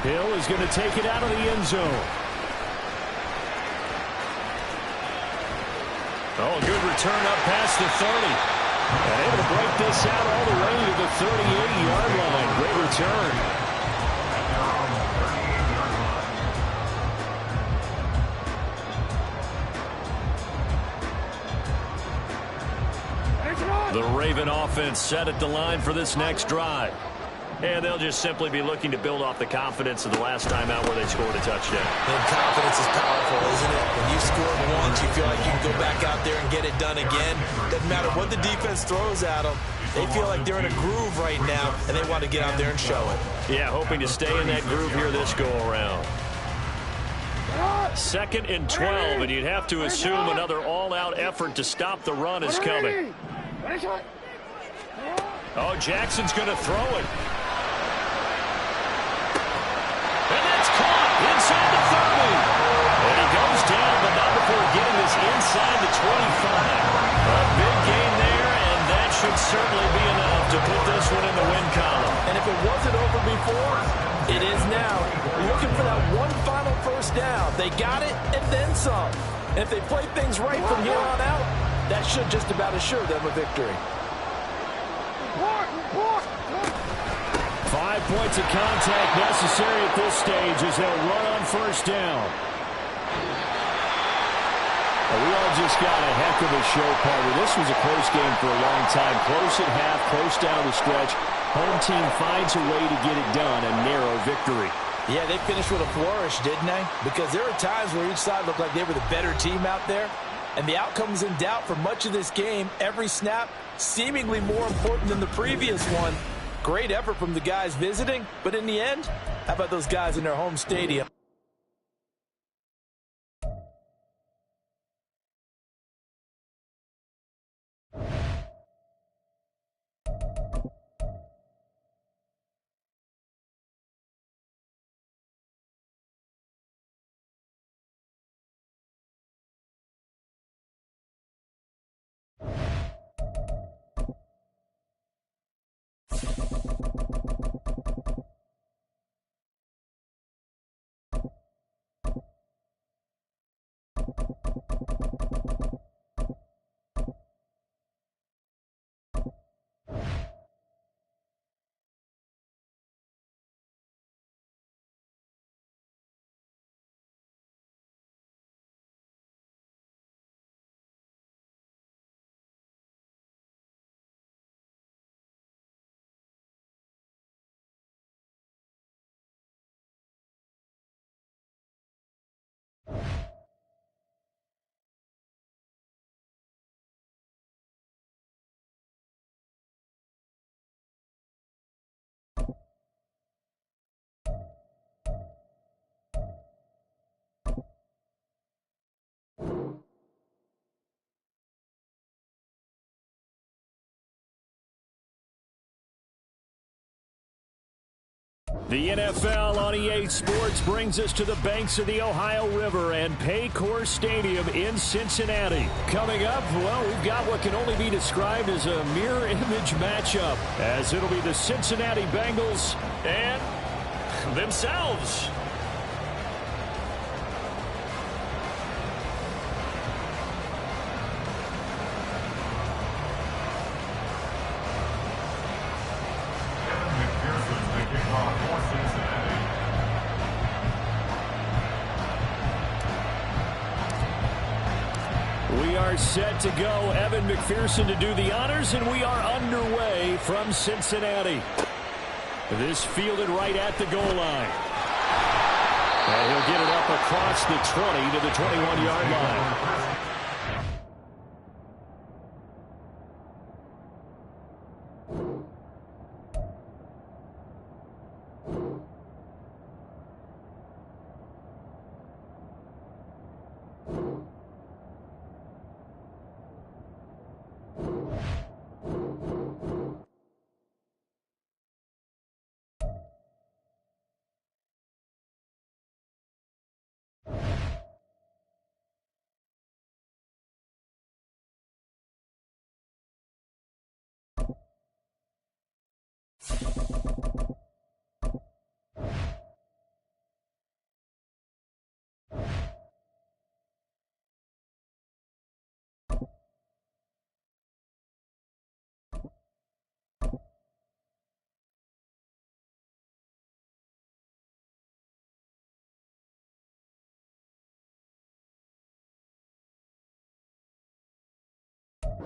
Hill is going to take it out of the end zone. Oh, good return up past the 30. And able to break this out all the way to the 38-yard line. Great return. The Raven offense set at the line for this next drive. And they'll just simply be looking to build off the confidence of the last time out where they scored a touchdown. And confidence is powerful, isn't it? When you scored once, you feel like you can go back out there and get it done again. Doesn't matter what the defense throws at them. They feel like they're in a groove right now, and they want to get out there and show it. Yeah, hoping to stay in that groove here this go-around. 2nd and 12, and you'd have to assume another all-out effort to stop the run is coming. Oh, Jackson's going to throw it. And that's caught inside the 30. And he goes down, but not before getting this inside the 25. A big gain there, and that should certainly be enough to put this one in the win column. And if it wasn't over before, it is now. Looking for that one final first down. They got it and then some. And if they play things right from here on out, that should just about assure them a victory. 5 points of contact necessary at this stage as they'll run on first down. Well, we all just got a heck of a show, Parker. This was a close game for a long time. Close at half, close down the stretch. Home team finds a way to get it done, a narrow victory. Yeah, they finished with a flourish, didn't they? Because there were times where each side looked like they were the better team out there. And the outcome was in doubt for much of this game. Every snap seemingly more important than the previous one. Great effort from the guys visiting. But in the end, how about those guys in their home stadium? The NFL on EA Sports brings us to the banks of the Ohio River and Paycor Stadium in Cincinnati. Coming up, well, we've got what can only be described as a mirror image matchup, as it'll be the Cincinnati Bengals and themselves. We are set to go. Evan McPherson to do the honors, and we are underway from Cincinnati. This fielded right at the goal line. And he'll get it up across the 20 to the 21-yard line.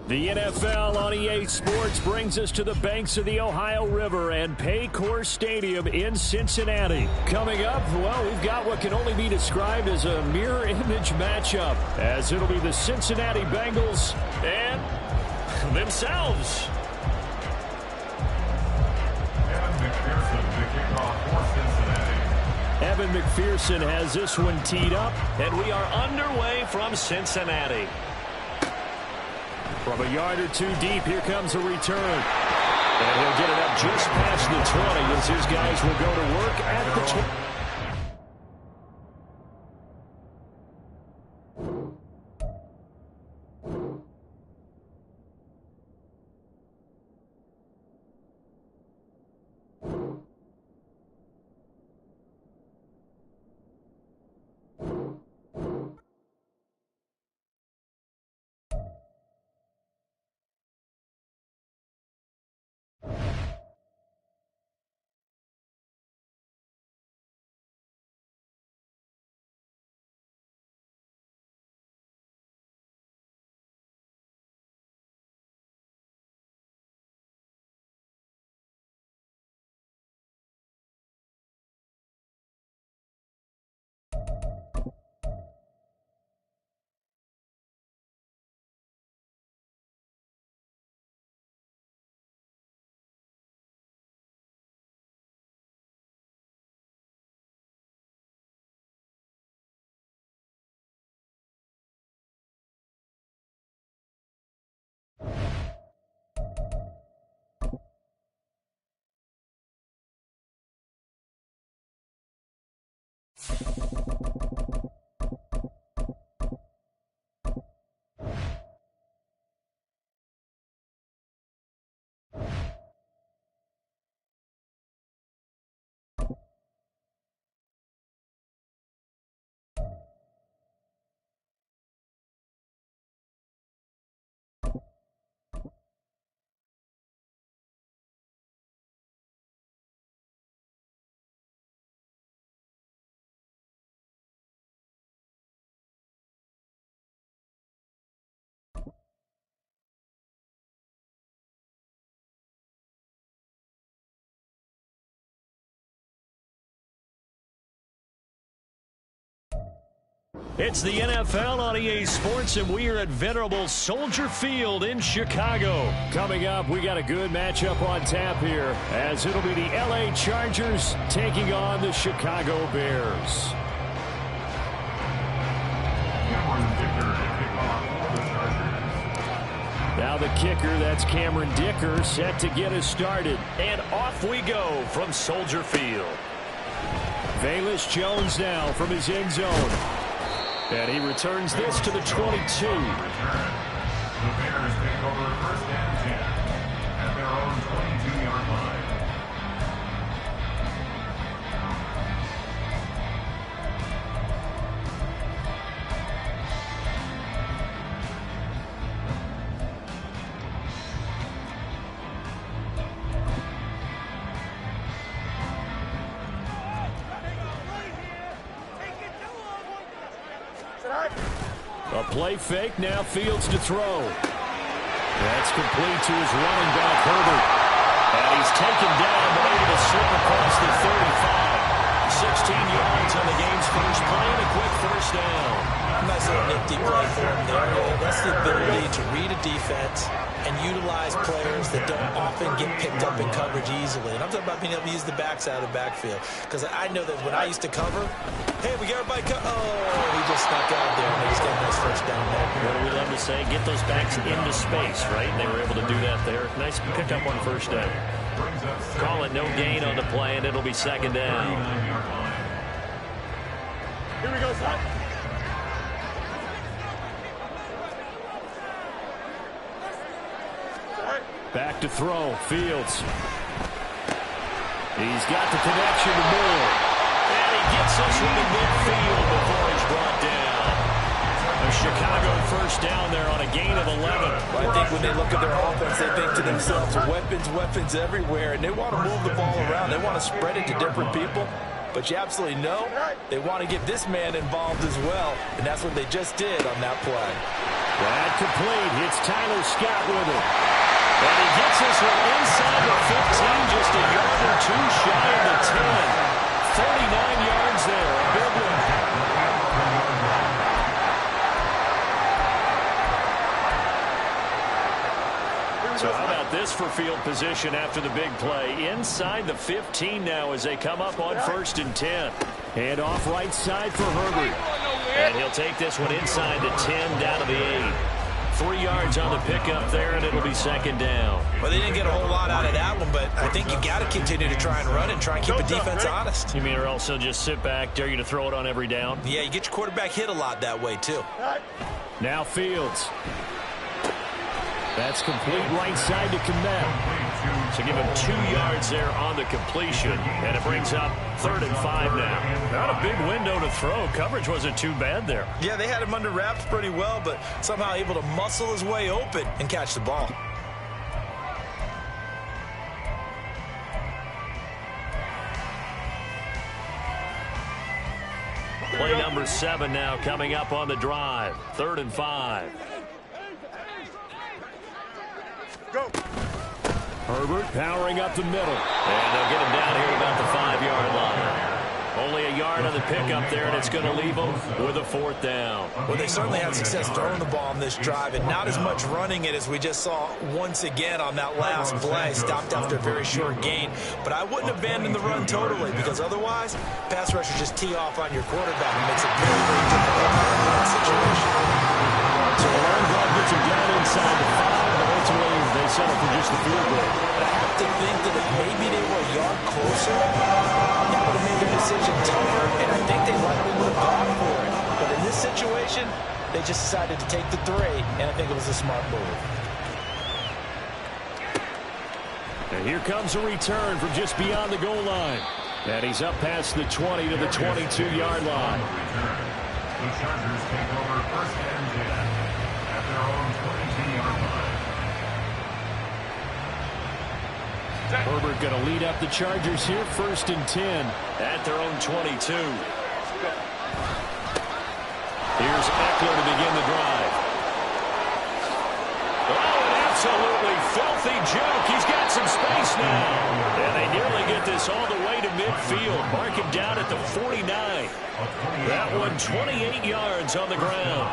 The NFL on EA Sports brings us to the banks of the Ohio River and Paycor Stadium in Cincinnati. Coming up, well, we've got what can only be described as a mirror image matchup, as it'll be the Cincinnati Bengals and themselves. Evan McPherson has this one teed up, and we are underway from Cincinnati. From a yard or two deep, here comes a return. And he'll get it up just past the 20 as his guys will go to work at the 20. It's the NFL on EA Sports, and we are at venerable Soldier Field in Chicago. Coming up, we got a good matchup on tap here, as it'll be the LA Chargers taking on the Chicago Bears. Now the kicker, that's Cameron Dicker, set to get us started. And off we go from Soldier Field. Velus Jones now from his end zone. And he returns this to the 22. The Bears take over first and 10 at their own 22-yard line. A play fake, now Fields to throw. That's complete to his running back, Herbert. And he's taken down, but able to slip across the 35. 16 yards on the game's first play and a quick first down. Nice little nifty play for him there. That's the ability to read a defense and utilize players that don't often get picked up in coverage easily. And I'm talking about being able to use the backside of the backfield. Because I know that when I used to cover, hey, we got everybody he just snuck out there and he's got a nice first down there. What do we love to say? Get those backs into space, right? And they were able to do that there. Nice pickup on first down. Call it no gain on the play, and it'll be second down. Here we go, son. Back to throw, Fields. He's got the connection to Moore. And he gets this one to midfield before he's brought down. A Chicago first down there on a gain of 11. I think when they look at their offense, they think to themselves, weapons everywhere, and they want to move the ball around. They want to spread it to different people. But you absolutely know they want to get this man involved as well, and that's what they just did on that play. That complete. It's Tyler Scott with it. And he gets this one inside the 15, just a yard or two shy of the 10. 39 yards there, a big one. So how about this for field position after the big play? Inside the 15 now as they come up on first and 10. And off right side for Herbert. And he'll take this one inside the 10 down to the 8. 3 yards on the pickup there, and it'll be second down. Well, they didn't get a whole lot out of that one, but I think you got to continue to try and run and try and keep the defense honest. You mean or also just sit back, dare you to throw it on every down? Yeah, you get your quarterback hit a lot that way, too. Now Fields. That's complete right side to Kmet. So give him 2 yards there on the completion, and it brings up 3rd and 5 now. Not a big window to throw. Coverage wasn't too bad there. Yeah, they had him under wraps pretty well, but somehow able to muscle his way open and catch the ball. Play number 7 now coming up on the drive. 3rd and 5. Go. Herbert powering up the middle. And they'll get him down here about the 5-yard line. Only a yard on the pickup there, and it's going to leave them with a 4th down. Well, they certainly had success throwing the ball on this drive, and not as much running it as we just saw once again on that last play. Stopped after a very short gain. But I wouldn't abandon the run totally, because otherwise, pass rushers just tee off on your quarterback and makes it very, very difficult in that situation. So the long drive gets him down inside the 5, but ultimately they settle for just the field goal. But I have to think that if maybe they were a yard closer, it would have made their decision tougher, and I think they likely would have gone for it. But in this situation, they just decided to take the 3, and I think it was a smart move. And here comes a return from just beyond the goal line. And he's up past the 20 to the 22-yard line. The Chargers take over first and 10 at their own 22-yard line. Herbert going to lead up the Chargers here, 1st and 10 at their own 22. Here's Eckler to begin the drive. Oh, an absolutely filthy juke. He's got some space now. And they nearly get this all the way to midfield. Mark him down at the 49. That one 28 yards on the ground.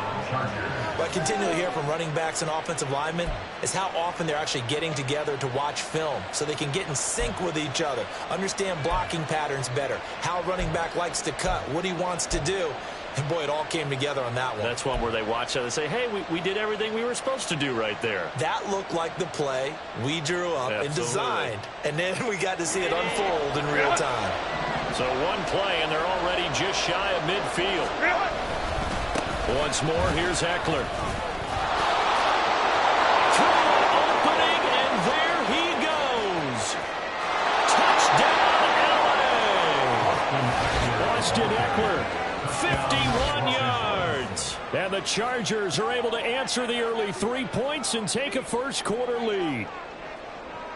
What I continually hear from running backs and offensive linemen is how often they're actually getting together to watch film so they can get in sync with each other, understand blocking patterns better, how a running back likes to cut, what he wants to do. And, boy, it all came together on that one. That's one where they watch it and say, hey, we did everything we were supposed to do right there. That looked like the play we drew up and designed. And then we got to see it unfold in real time. So one play, and they're already just shy of midfield. Once more, here's Eckler. Through an opening, and there he goes. Touchdown, L.A. Austin Eckler, 51 yards. And the Chargers are able to answer the early 3 points and take a first-quarter lead.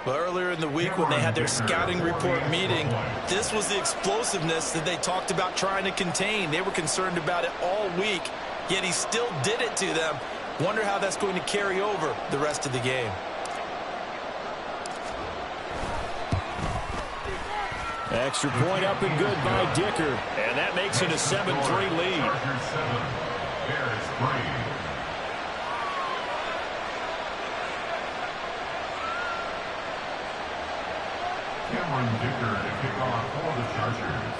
Well, earlier in the week when they had their scouting report meeting, this was the explosiveness that they talked about trying to contain. They were concerned about it all week, yet he still did it to them. Wonder how that's going to carry over the rest of the game. Extra point up and good by Dicker. And that makes it a 7-3 lead. Cameron Dicker to kick off for the Chargers.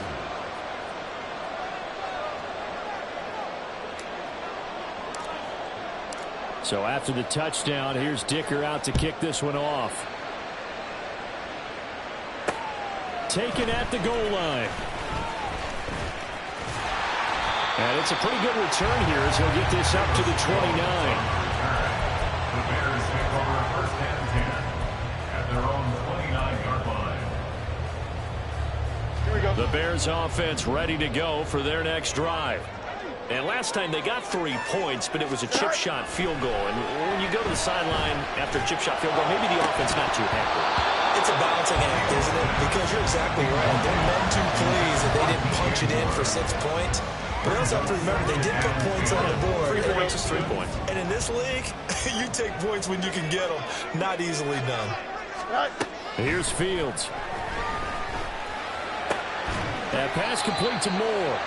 So after the touchdown, here's Dicker out to kick this one off. Taken at the goal line. And it's a pretty good return here as he'll get this up to the 29. The Bears take over first and 10 at their own 29-yard line. Here we go. The Bears offense ready to go for their next drive. And last time they got 3 points, but it was a chip shot field goal. And when you go to the sideline after a chip shot field goal, maybe the offense not too happy. It's a balancing act, isn't it? Because you're exactly right. They're none too pleased that they didn't punch it in for 6 points. But you also have to remember they did put points on the board. 3 points is 3 points. And in this league, you take points when you can get them. Not easily done. Here's Fields. That pass complete to Moore.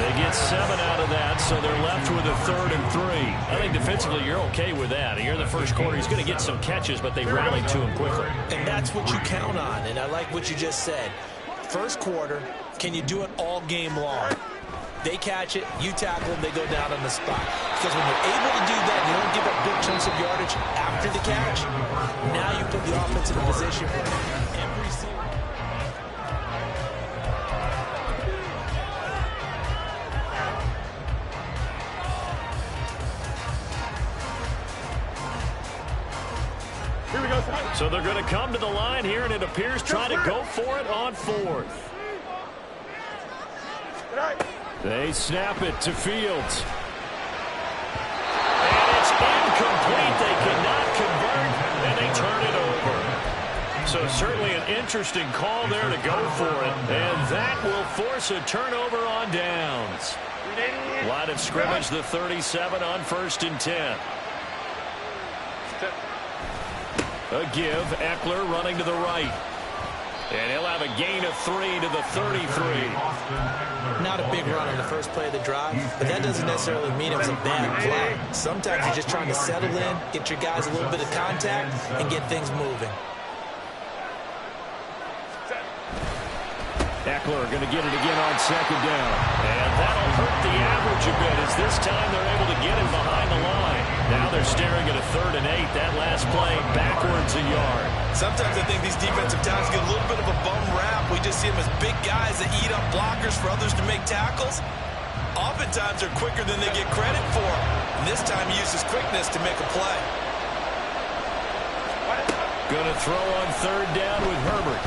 They get 7 out of that, so they're left with a 3rd and 3. I think defensively you're okay with that. Here in the first quarter, he's going to get some catches, but they rallied to him quickly. And that's what you count on, and I like what you just said. First quarter, can you do it all game long? They catch it, you tackle them, they go down on the spot. Because when you're able to do that, you don't give up big chunks of yardage after the catch. Now you put the offense in a position where every single... Here we go, son. So they're going to come to the line here, and it appears trying to go for it on 4th. They snap it to Fields. And it's incomplete. They cannot convert, and they turn it over. So certainly an interesting call there to go for it. And that will force a turnover on downs. Line of scrimmage, the 37 on 1st and 10. A give, Eckler running to the right. And he'll have a gain of 3 to the 33. Not a big run on the first play of the drive, but that doesn't necessarily mean it was a bad play. Sometimes you're just trying to settle in, get your guys a little bit of contact, and get things moving. Eckler going to get it again on 2nd down. And that'll hurt the average a bit as this time they're able to get him behind the line. Now they're staring at a 3rd and 8. That last play backwards a yard. Sometimes I think these defensive tackles get a little bit of a bum rap. We just see them as big guys that eat up blockers for others to make tackles. Oftentimes they're quicker than they get credit for. And this time he uses quickness to make a play. Going to throw on 3rd down with Herbert.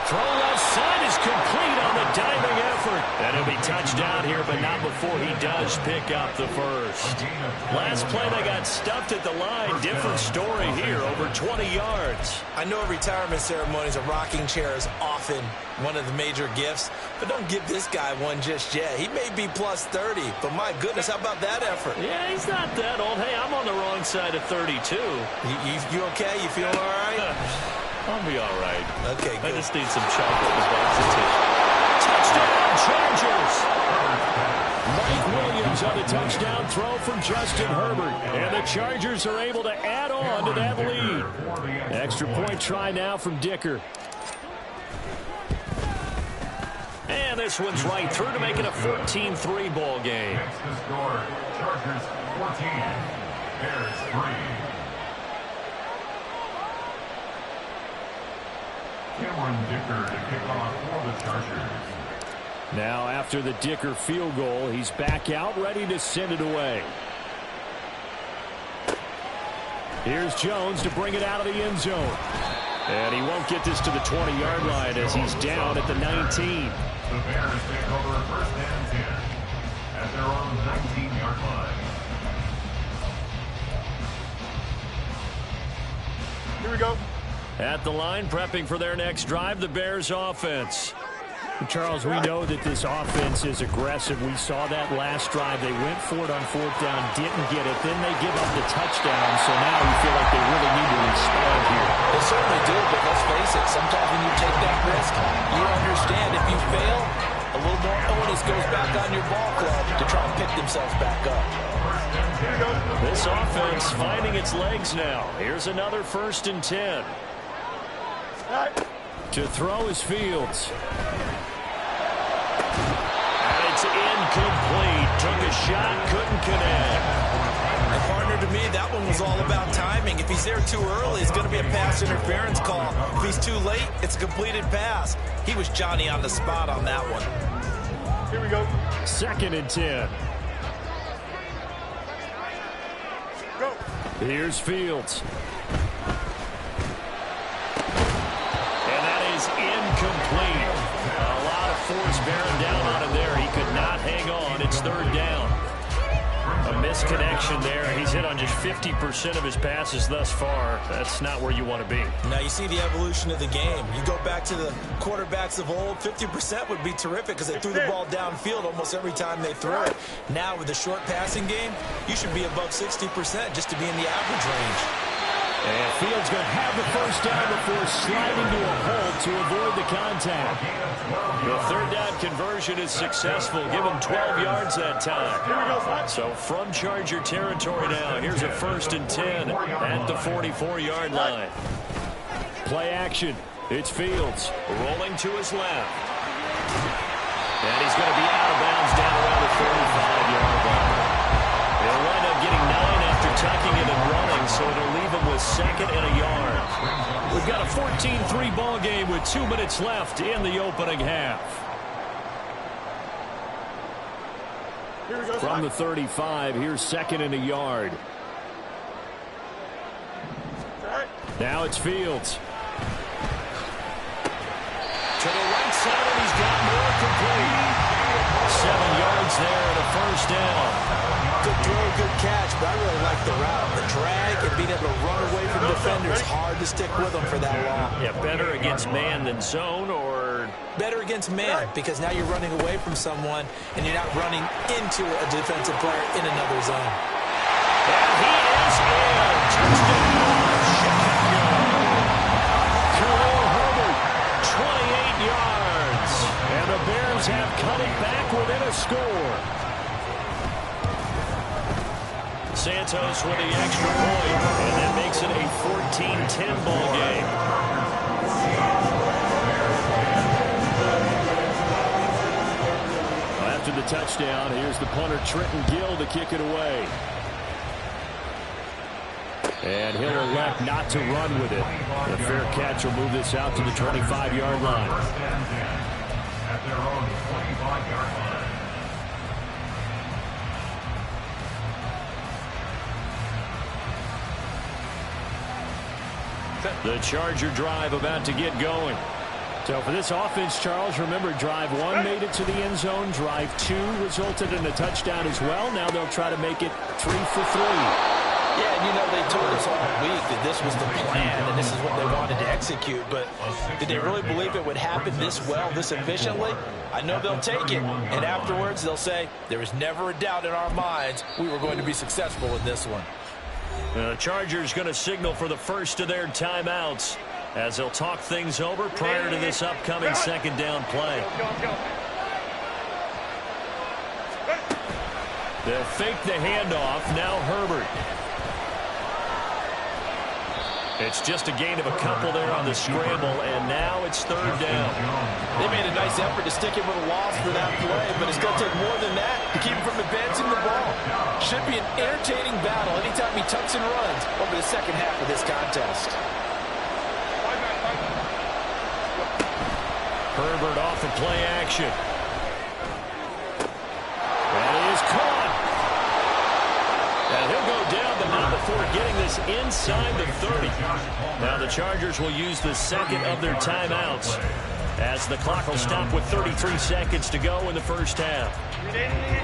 Throw left side is complete on the diving effort. And he'll be touched down here, but not before he does pick up the first. Last play, they got stuffed at the line. Different story here, over 20 yards. I know at retirement ceremonies, a rocking chair is often one of the major gifts, but don't give this guy one just yet. He may be plus 30, but my goodness, how about that effort? Yeah, he's not that old. Hey, I'm on the wrong side of 32. You okay? You feeling all right? I'll be all right. Okay, good. I just need some chocolate and a box of tissue. Touchdown, Chargers! Mike Williams on the touchdown throw from Justin Herbert. And the Chargers are able to add on to that lead. Extra point try now from Dicker. And this one's right through to make it a 14-3 ball game. Next to score, Chargers 14, Bears 3. Cameron Dicker to kick off for the Chargers. Now after the Dicker field goal, he's back out ready to send it away. Here's Jones to bring it out of the end zone. And he won't get this to the 20-yard line as he's down at the 19. The Bears take over first and 10 at their own 19-yard line. Here we go. At the line, prepping for their next drive, the Bears offense. Charles, we know that this offense is aggressive. We saw that last drive. They went for it on fourth down, didn't get it. Then they give up the touchdown, so now we feel like they really need to respond here. They certainly do, but let's face it, sometimes when you take that risk, you understand if you fail, a little more onus goes back on your ball club to try and pick themselves back up. This offense finding its legs now. Here's another 1st and 10. To throw is Fields. And it's incomplete. Took a shot, couldn't connect. And partner, to me, that one was all about timing. If he's there too early, it's going to be a pass interference call. If he's too late, it's a completed pass. He was Johnny on the spot on that one. Here we go. 2nd and 10. Go. Here's Fields. And that is incomplete. A lot of force bearing down on him there. He could not hang on. It's 3rd down. A misconnection there. He's hit on just 50% of his passes thus far. That's not where you want to be. Now you see the evolution of the game. You go back to the quarterbacks of old, 50% would be terrific because they threw the ball downfield almost every time they threw it. Now with the short passing game, you should be above 60% just to be in the average range. And Fields going to have the 1st down before sliding to a hole to avoid the contact. The 3rd down conversion is successful. Give him 12 yards that time. So from Charger territory now, here's a 1st and 10 at the 44-yard line. Play action. It's Fields rolling to his left. And he's going to be out of bounds down around the 45-yard line. They'll wind up getting 9 after tucking it and running, so it'll leave him with 2nd and a yard. We've got a 14-3 ball game with 2 minutes left in the opening half. Here we go. From the 35, here's 2nd and a yard. Now it's Fields. To the right side, and he's got more complete. 7 yards there and a 1st down. Good throw, good catch, but I really like the route. The drag and being able to run away from defenders, hard to stick with them for that long. Yeah, better against man than zone, or better against man because now you're running away from someone and you're not running into a defensive player in another zone. And he is in. Touchdown, Chicago. Khalil Herbert, 28 yards. And the Bears have cut it back within a score. Santos with the extra point, and that makes it a 14-10 ball game. After the touchdown, here's the punter Trenton Gill to kick it away. And he'll elect not to run with it. The fair catch will move this out to the 25-yard line. At their own 25-yard line. The Charger drive about to get going. So for this offense, Charles, remember drive 1 made it to the end zone. Drive 2 resulted in a touchdown as well. Now they'll try to make it 3 for 3. Yeah, and you know, they told us all week that this was the plan and this is what they wanted to execute, but did they really believe it would happen this well, this efficiently? I know they'll take it, and afterwards they'll say, there was never a doubt in our minds we were going to be successful in this one. The Chargers going to signal for the first of their timeouts as they'll talk things over prior to this upcoming 2nd down play. They'll fake the handoff. Now Herbert. It's just a gain of a couple there on the scramble, and now it's 3rd down. They made a nice effort to stick him with a loss for that play, but it's going to take more than that to keep him from advancing the ball. Should be an entertaining battle anytime he tucks and runs over the second half of this contest. Herbert off of play action. That is caught. And he'll go down, but not before getting this inside the 30. Now the Chargers will use the second of their timeouts as the clock will stop with 33 seconds to go in the first half.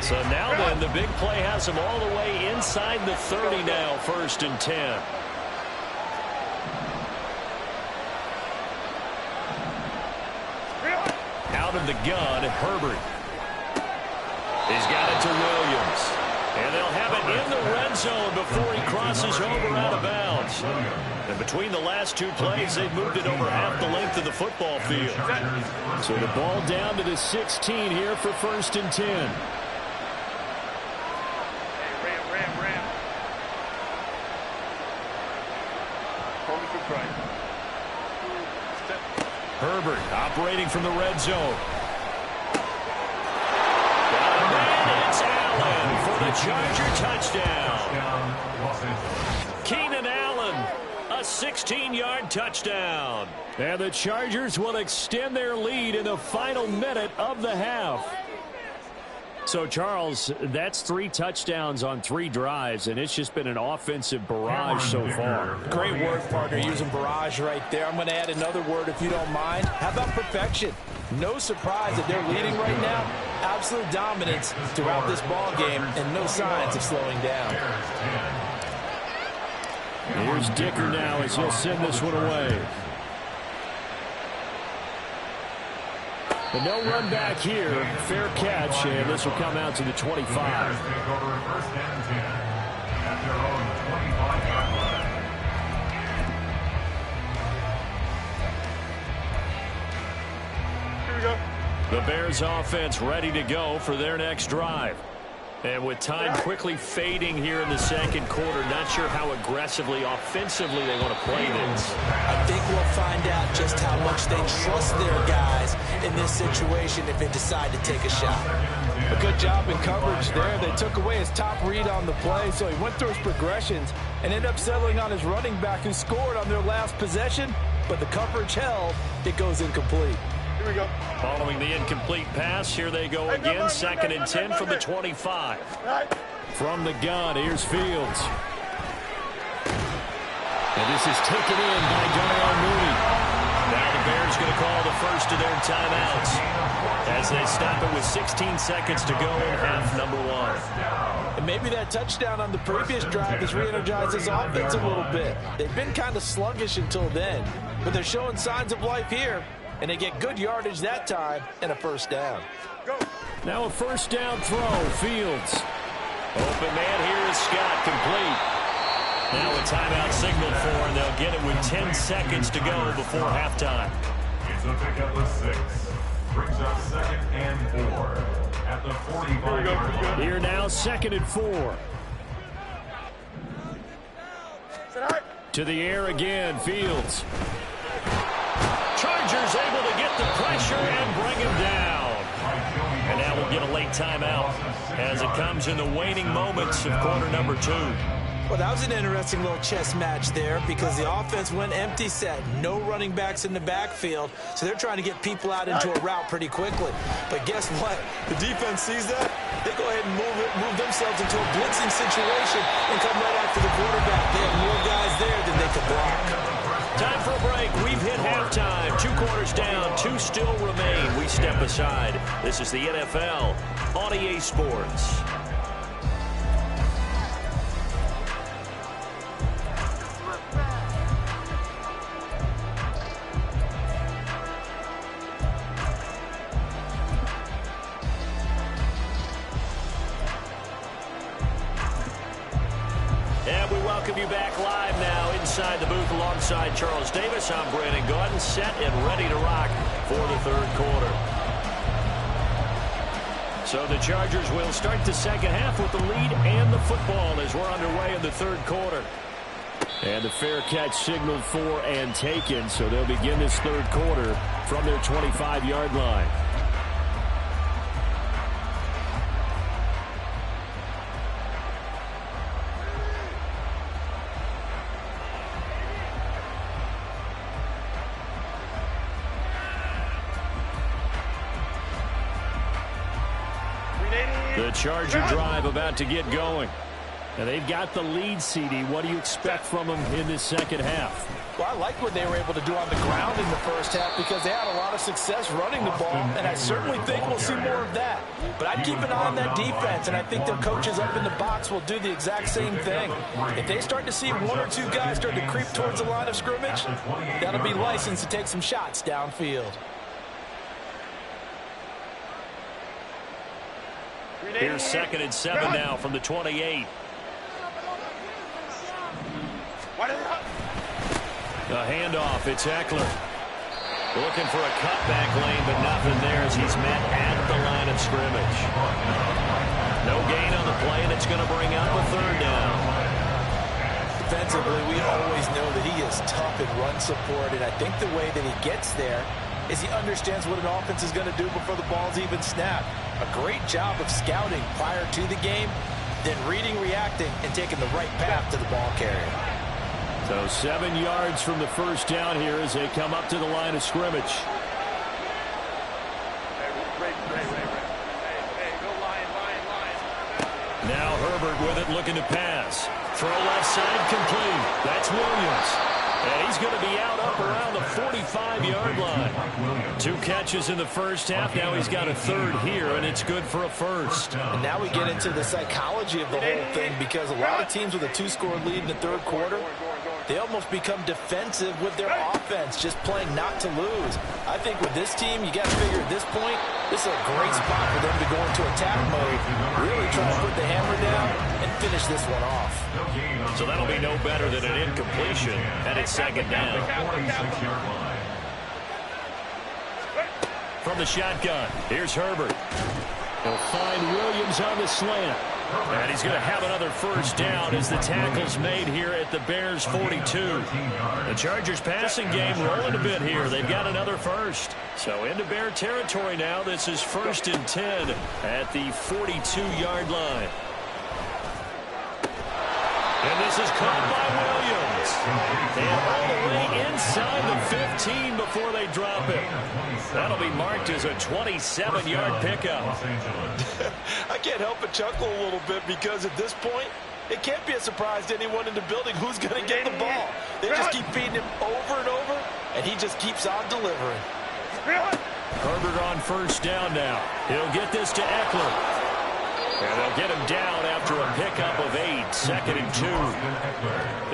So now then, the big play has them all the way inside the 30 now, 1st and 10. Out of the gun, Herbert. He's got it to Williams. And they'll have it in the red zone before he crosses over out of bounds. And between the last two plays, they've moved it over half the length of the football field. So the ball down to the 16 here for 1st and 10. Hey, Ram. Hold it right. Herbert operating from the red zone. It's Allen for the Charger touchdown. Keenan Allen, a 16-yard touchdown. And the Chargers will extend their lead in the final minute of the half. So, Charles, that's 3 touchdowns on 3 drives, and it's just been an offensive barrage so far. Great word, partner, using barrage right there. I'm going to add another word if you don't mind. How about perfection? No surprise that they're leading right now. Absolute dominance throughout this ball game and no signs of slowing down. Here's Dicker now as he'll send this one away. But no run back here. Fair catch, and this will come out to the 25. Here we go. The Bears offense ready to go for their next drive. And with time quickly fading here in the second quarter, not sure how aggressively, offensively they want to play this. I think we'll find out just how much they trust their guys in this situation if they decide to take a shot. A good job in coverage there. They took away his top read on the play, so he went through his progressions and ended up settling on his running back who scored on their last possession, but the coverage held. It goes incomplete. Here we go. Following the incomplete pass, here they go again, 2nd and 10 from the 25. From the gun, here's Fields. And this is taken in by Darnell Mooney. Now the Bears going to call the first of their timeouts as they stop it with 16 seconds to go in half number 1. And maybe that touchdown on the previous drive has re-energized his offense a little bit. They've been kind of sluggish until then, but they're showing signs of life here. And they get good yardage that time and a first down. Go. Now a first down throw, Fields. Open man here is Scott, complete. Now a timeout signaled for, and they'll get it with 10 seconds to go before halftime. It's a pickup of 6. Brings up 2nd and 4 at the 45-yard line. Here now, 2nd and 4. To the air again, Fields. Chargers able to get the pressure and bring him down. And now we'll get a late timeout as it comes in the waning moments of quarter number 2. Well, that was an interesting little chess match there because the offense went empty set. No running backs in the backfield, so they're trying to get people out into a route pretty quickly. But guess what? The defense sees that. They go ahead and move themselves into a blitzing situation and come right after the quarterback. They have more guys there than they can block. Time for a break. We've hit halftime. 2 quarters down. 2 still remain. We step aside. This is the NFL on EA Sports. And we welcome you back live now inside the booth alongside Charles Davis. I'm Brandon Gordon, set and ready to rock for the third quarter. So the Chargers will start the second half with the lead and the football as we're underway in the third quarter. And the fair catch signaled for and taken, so they'll begin this third quarter from their 25-yard line. The Charger drive about to get going. And they've got the lead, CD. What do you expect from them in this second half? Well, I like what they were able to do on the ground in the first half because they had a lot of success running the ball, and I certainly think we'll see more of that. But I'd keep an eye on that defense, and I think their coaches up in the box will do the exact same thing. If they start to see one or two guys start to creep towards the line of scrimmage, that'll be licensed to take some shots downfield. Here's 2nd and 7 now from the 28. A handoff, it's Eckler. Looking for a cutback lane, but nothing there as he's met at the line of scrimmage. No gain on the play, and it's going to bring up a 3rd down. Defensively, we always know that he is tough in run support, and I think the way that he gets there is he understands what an offense is going to do before the ball's even snapped. A great job of scouting prior to the game, then reading, reacting, and taking the right path to the ball carrier. So 7 yards from the first down here as they come up to the line of scrimmage. Now Herbert with it, looking to pass. Throw left side, complete. That's Williams. And he's going to be out up around the 45-yard line. 2 catches in the first half. Now he's got a 3rd here, and it's good for a 1st. And now we get into the psychology of the whole thing because a lot of teams with a 2-score lead in the 3rd quarter, they almost become defensive with their offense, just playing not to lose. I think with this team, you got to figure at this point, this is a great spot for them to go into attack mode, really try to put the hammer down and finish this one off. So that'll be no better than an incompletion, and it's 2nd down. From the shotgun, here's Herbert. He'll find Williams on the slant. And he's going to have another 1st down as the tackle's made here at the Bears' 42. The Chargers passing game rolling a bit here. They've got another 1st. So into Bear territory now. This is 1st and 10 at the 42-yard line. And this is caught by Williams. And all the way inside the 15 before they drop it. That'll be marked as a 27-yard pickup. I can't help but chuckle a little bit because at this point, it can't be a surprise to anyone in the building who's going to get the ball. They just keep feeding him over and over, and he just keeps on delivering. Herbert on 1st down now. He'll get this to Eckler. And they'll get him down after a pickup of 8, 2nd and 2.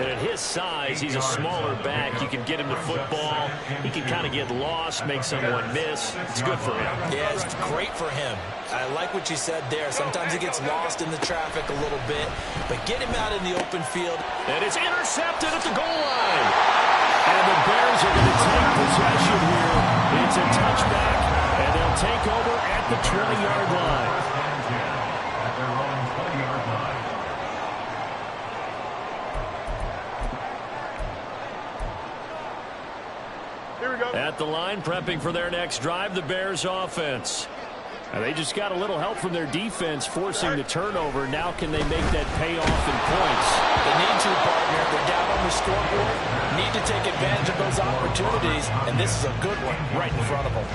And at his size, he's a smaller back. You can get him the football. He can kind of get lost, make someone miss. It's good for him. Yeah, it's great for him. I like what you said there. Sometimes he gets lost in the traffic a little bit, but get him out in the open field. And it's intercepted at the goal line. And the Bears are going to take possession here. It's a touchback, and they'll take over at the 20-yard line. At the line, prepping for their next drive, the Bears offense. And they just got a little help from their defense, forcing the turnover. Now can they make that pay off in points? They need to, partner. They're down on the scoreboard. Need to take advantage of those opportunities, and this is a good one right in front of them.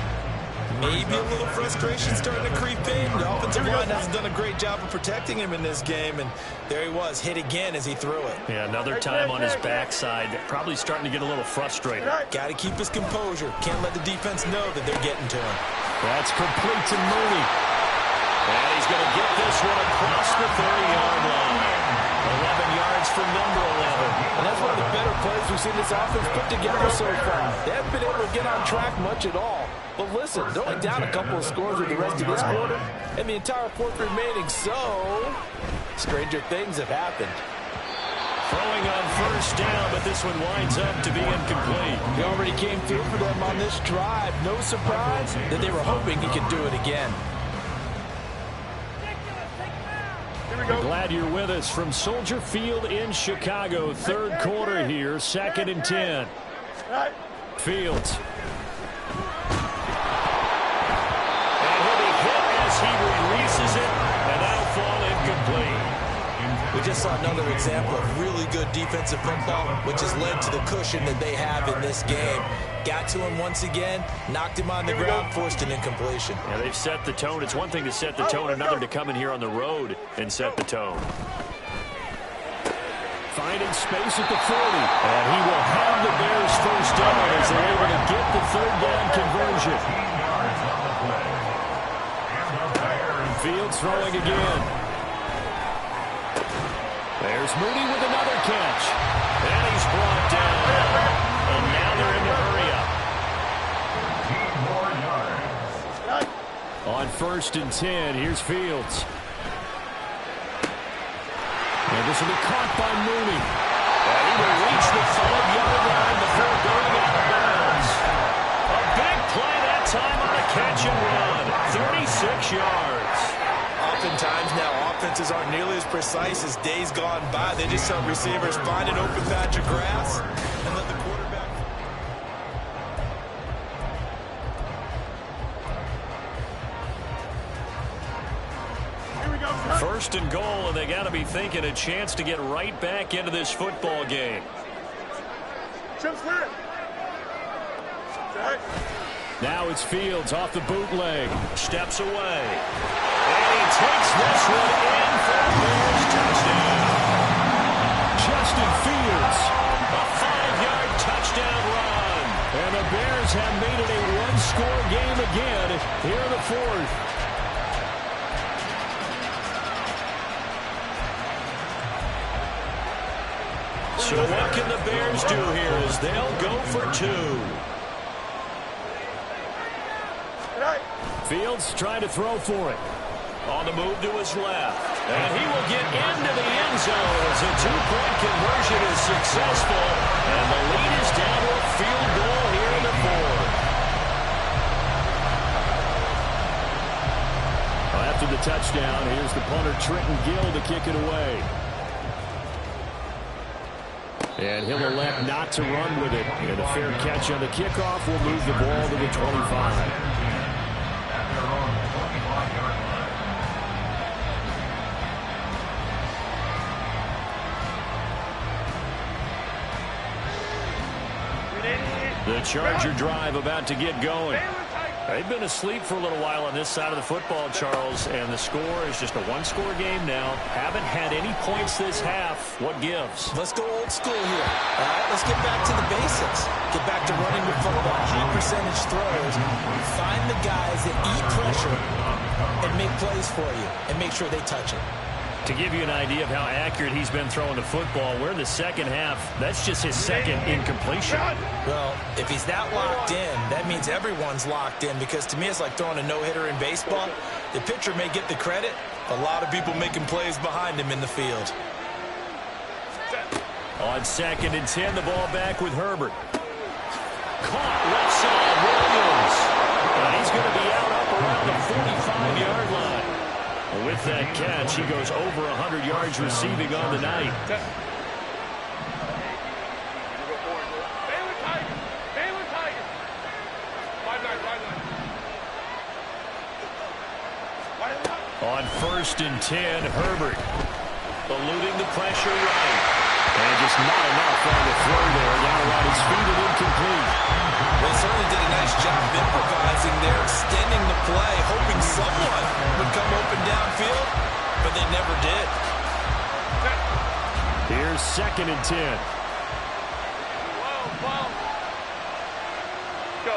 Maybe a little frustration starting to creep in. The offensive line hasn't done a great job of protecting him in this game, and there he was, hit again as he threw it. Yeah, another time on his backside. Probably starting to get a little frustrated. Got to keep his composure. Can't let the defense know that they're getting to him. That's complete to Mooney. And he's going to get this one across the 30-yard line. 11 yards for number 11. And that's one of the better plays we've seen this offense put together so far. They haven't been able to get on track much at all. But listen, they're only down a couple of scores with the rest of this quarter, and the entire 4th remaining, so stranger things have happened. Throwing on 1st down, but this one winds up to be incomplete. He already came through for them on this drive. No surprise that they were hoping he could do it again. Glad you're with us from Soldier Field in Chicago. 3rd quarter here, 2nd and 10. Fields. And he'll be hit as he releases it, and that'll fall incomplete. We we just saw another example of really good defensive football, which has led to the cushion that they have in this game. Got to him once again, knocked him on the ground, forced an incompletion. Yeah, they've set the tone. It's one thing to set the tone, another to come in here on the road and set the tone. Finding space at the 40. And he will have the Bears first down as they're able to get the third down conversion. Fields throwing again. There's Mooney with another catch. And he's brought down. And now they're in the hurry up. On 1st and 10, here's Fields. And this will be caught by Mooney. And he will reach the 5-yard line before going out of bounds. A big play that time on a catch and run. 36 yards. Oftentimes now, offenses aren't nearly as precise as days gone by. They just help receivers find an open patch of grass and let the quarterback... 1st and goal, and they got to be thinking a chance to get right back into this football game. Now it's Fields off the bootleg. Steps away. And he takes this one in for a Bears touchdown. Justin Fields, a 5-yard touchdown run. And the Bears have made it a one-score game again here in the 4th. So what can the Bears do here as they'll go for 2? Fields trying to throw for it. On the move to his left. And he will get into the end zone as a 2-point conversion is successful. And the lead is down to a field goal here in the 4th. After the touchdown, here's the punter Trenton Gill to kick it away. And he'll elect not to run with it. And a fair catch on the kickoff will move the ball to the 25. The Charger drive about to get going. They've been asleep for a little while on this side of the football, Charles, and the score is just a one-score game now. Haven't had any points this half. What gives? Let's go old school here. All right, let's get back to the basics. Get back to running the football, high percentage throws. Find the guys that eat pressure and make plays for you and make sure they touch it. To give you an idea of how accurate he's been throwing the football, we're in the second half. That's just his second incompletion. Well, if he's that locked in, that means everyone's locked in, because to me it's like throwing a no-hitter in baseball. The pitcher may get the credit, a lot of people making plays behind him in the field. On 2nd and 10, the ball back with Herbert. Caught left side, Williams. And he's going to be out up around the 45-yard line. With that catch, he goes over 100 yards receiving on the night. On 1st and 10, Herbert eluding the pressure right. And just not enough on the throw there. Down around his feet and incomplete. They certainly did a nice job improvising there, extending the play, hoping someone would come open downfield, but they never did. Here's 2nd and 10. Go.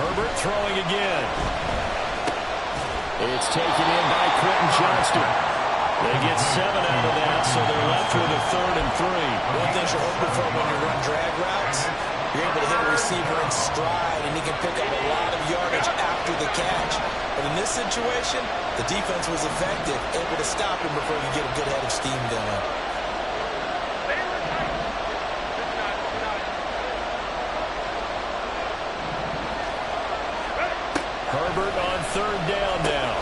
Herbert throwing again. It's taken in by Quentin Johnston. They get 7 out of that, so they're left with a 3rd and 3. One thing you're hoping for when you run drag routes, you're able to hit a receiver in stride, and he can pick up a lot of yardage after the catch. But in this situation, the defense was effective, able to stop him before you get a good head of steam going. Herbert on 3rd down now.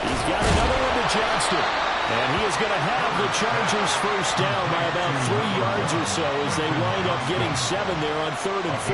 He's got another one to Johnston. And he is going to have the Chargers first down by about 3 yards or so as they wind up getting 7 there on 3rd and 4.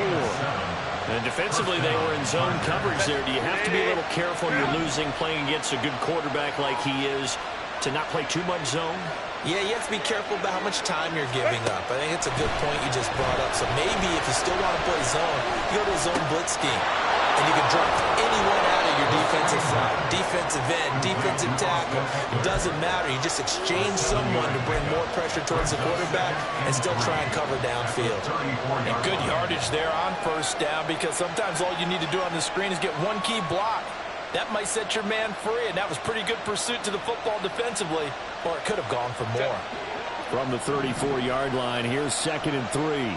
And defensively, they were in zone coverage there. Do you have to be a little careful when you're losing, playing against a good quarterback like he is, to not play too much zone? Yeah, you have to be careful about how much time you're giving up. I think it's a good point you just brought up. So maybe if you still want to play zone, you go to a zone blitz scheme. And you can drop anyone out of your defensive front, defensive end, defensive tackle. It doesn't matter. You just exchange someone to bring more pressure towards the quarterback and still try and cover downfield. And good yardage there on first down, because sometimes all you need to do on the screen is get one key block. That might set your man free, and that was pretty good pursuit to the football defensively, or it could have gone for more. From the 34-yard line, here's 2nd and 3.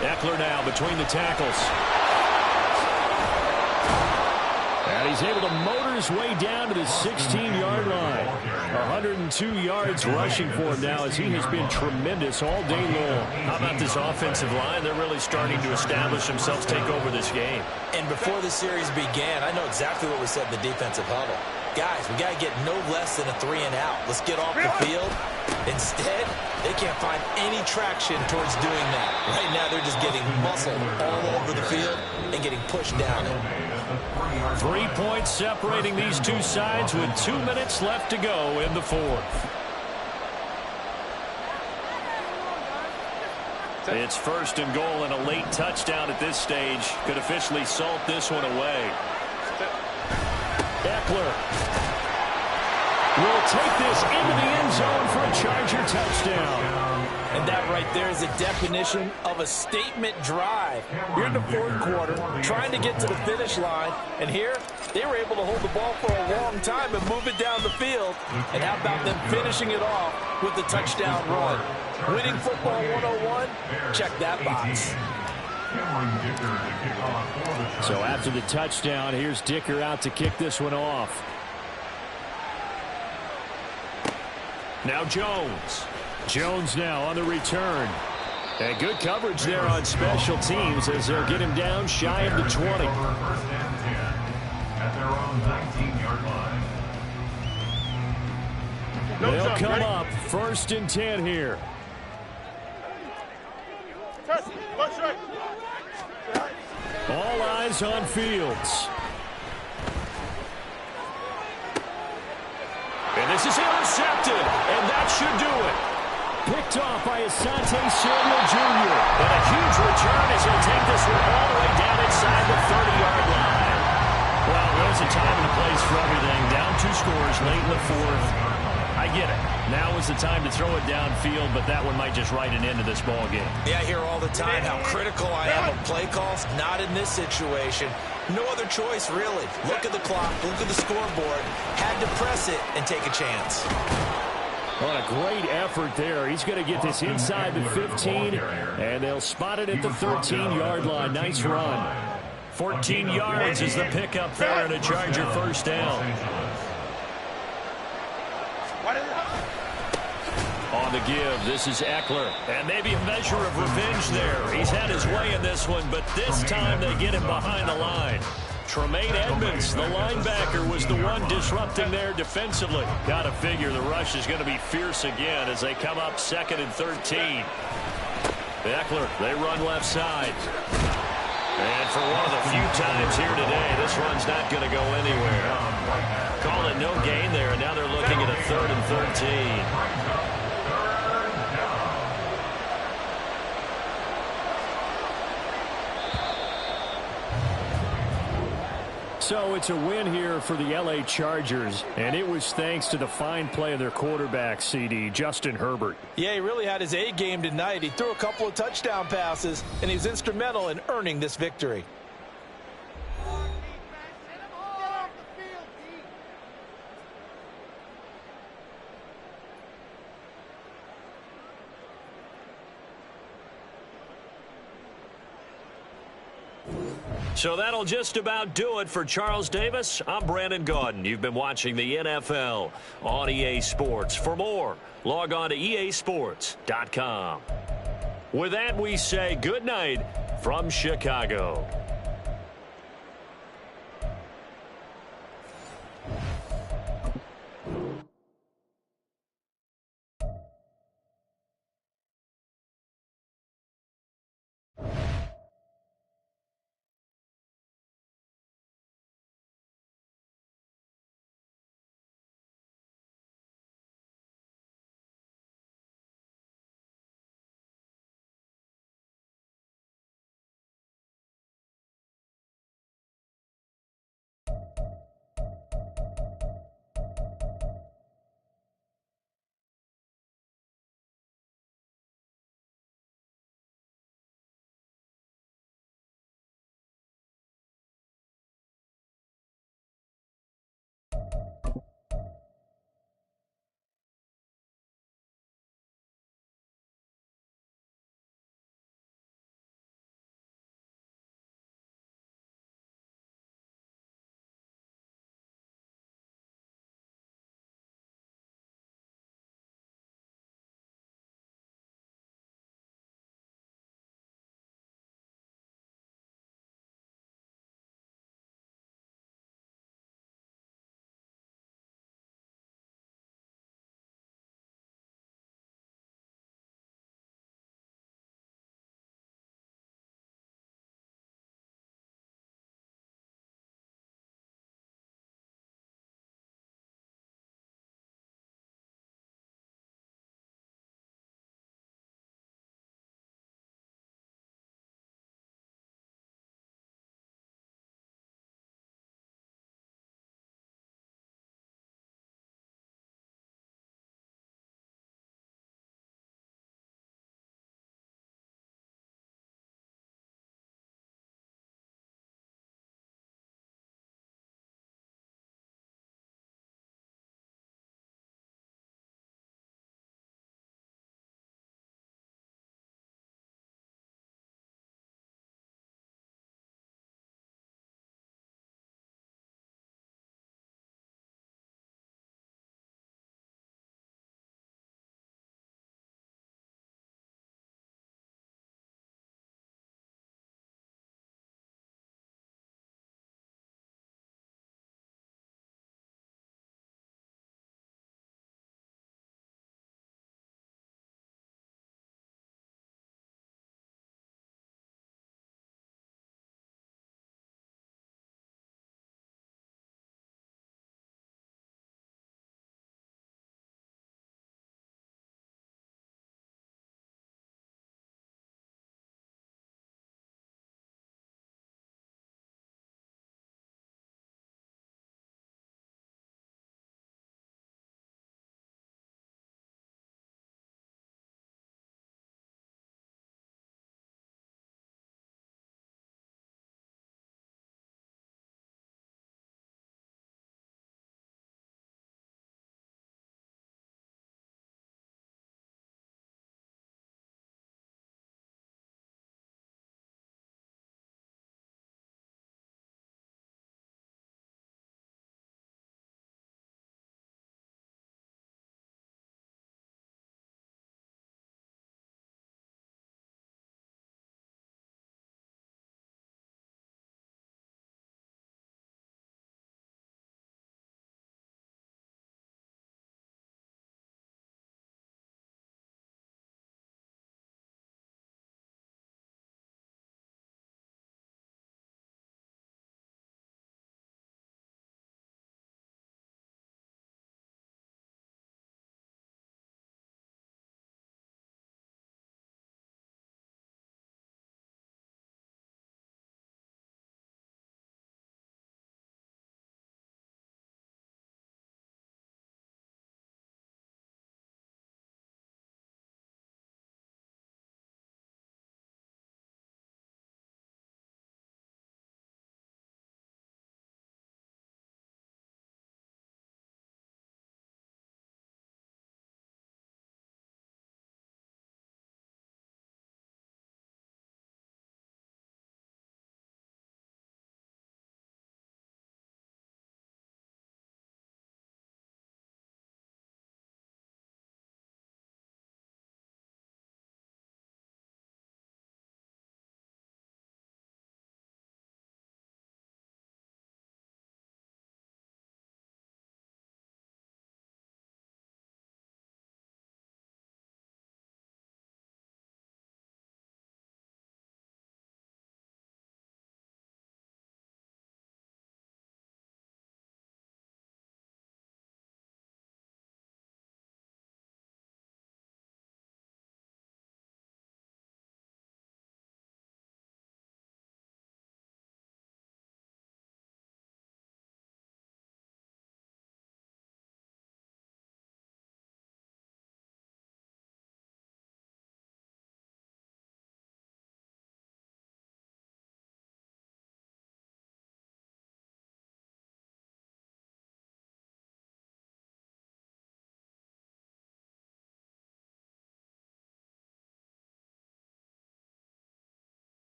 Eckler now between the tackles. And he's able to motor his way down to the 16-yard line. 102 yards rushing for him now, as he has been tremendous all day long. How about this offensive line? They're really starting to establish themselves, take over this game. And before the series began, I know exactly what we said in the defensive huddle. Guys, we got to get no less than a 3-and-out. Let's get off the field. Instead, they can't find any traction towards doing that. Right now, they're just getting muscled all over the field and getting pushed down it. 3 points separating these two sides with 2 minutes left to go in the fourth. It's 1st and goal, and a late touchdown at this stage could officially salt this one away. Eckler will take this into the end zone for a Charger touchdown. And that right there is a definition of a statement drive. You're in the fourth quarter, trying to get to the finish line, and here they were able to hold the ball for a long time and move it down the field. And how about them finishing it off with the touchdown run? Winning football 101? Check that box. So after the touchdown, here's Dicker out to kick this one off. Now Jones. Jones now on the return. And good coverage there on special teams as they'll get him down shy of the 20. At their own 19-yard line. They'll come up 1st and 10 here. All eyes on Fields. And this is intercepted, and that should do it. Picked off by Asante Samuel Jr. And a huge return as he'll take this one all the way down inside the 30-yard line. Well, there's a time and a place for everything. Down 2 scores late in the fourth. I get it. Now is the time to throw it downfield, but that one might just write an end to this ball game. Yeah, I hear all the time how critical I am of play calls. Not in this situation. No other choice, really. Look at the clock. Look at the scoreboard. Had to press it and take a chance. What a great effort there. He's going to get this inside the 15, and they'll spot it at the 13-yard line. Nice run. 14 yards is the pickup there, and a Charger first down. On the give, this is Eckler. And maybe a measure of revenge there. He's had his way in this one, but this time they get him behind the line. Tremaine Edmonds, the linebacker, was the one disrupting there defensively. Got to figure the rush is going to be fierce again as they come up 2nd and 13. Eckler, they run left side. And for one of the few times here today, this run's not going to go anywhere. Call it no gain there, and now they're looking at a 3rd and 13. So it's a win here for the L.A. Chargers, and it was thanks to the fine play of their quarterback, CD, Justin Herbert. Yeah, he really had his A game tonight. He threw a couple of touchdown passes, and he was instrumental in earning this victory. So that'll just about do it for Charles Davis. I'm Brandon Gaudin. You've been watching the NFL on EA Sports. For more, log on to easports.com. With that, we say good night from Chicago.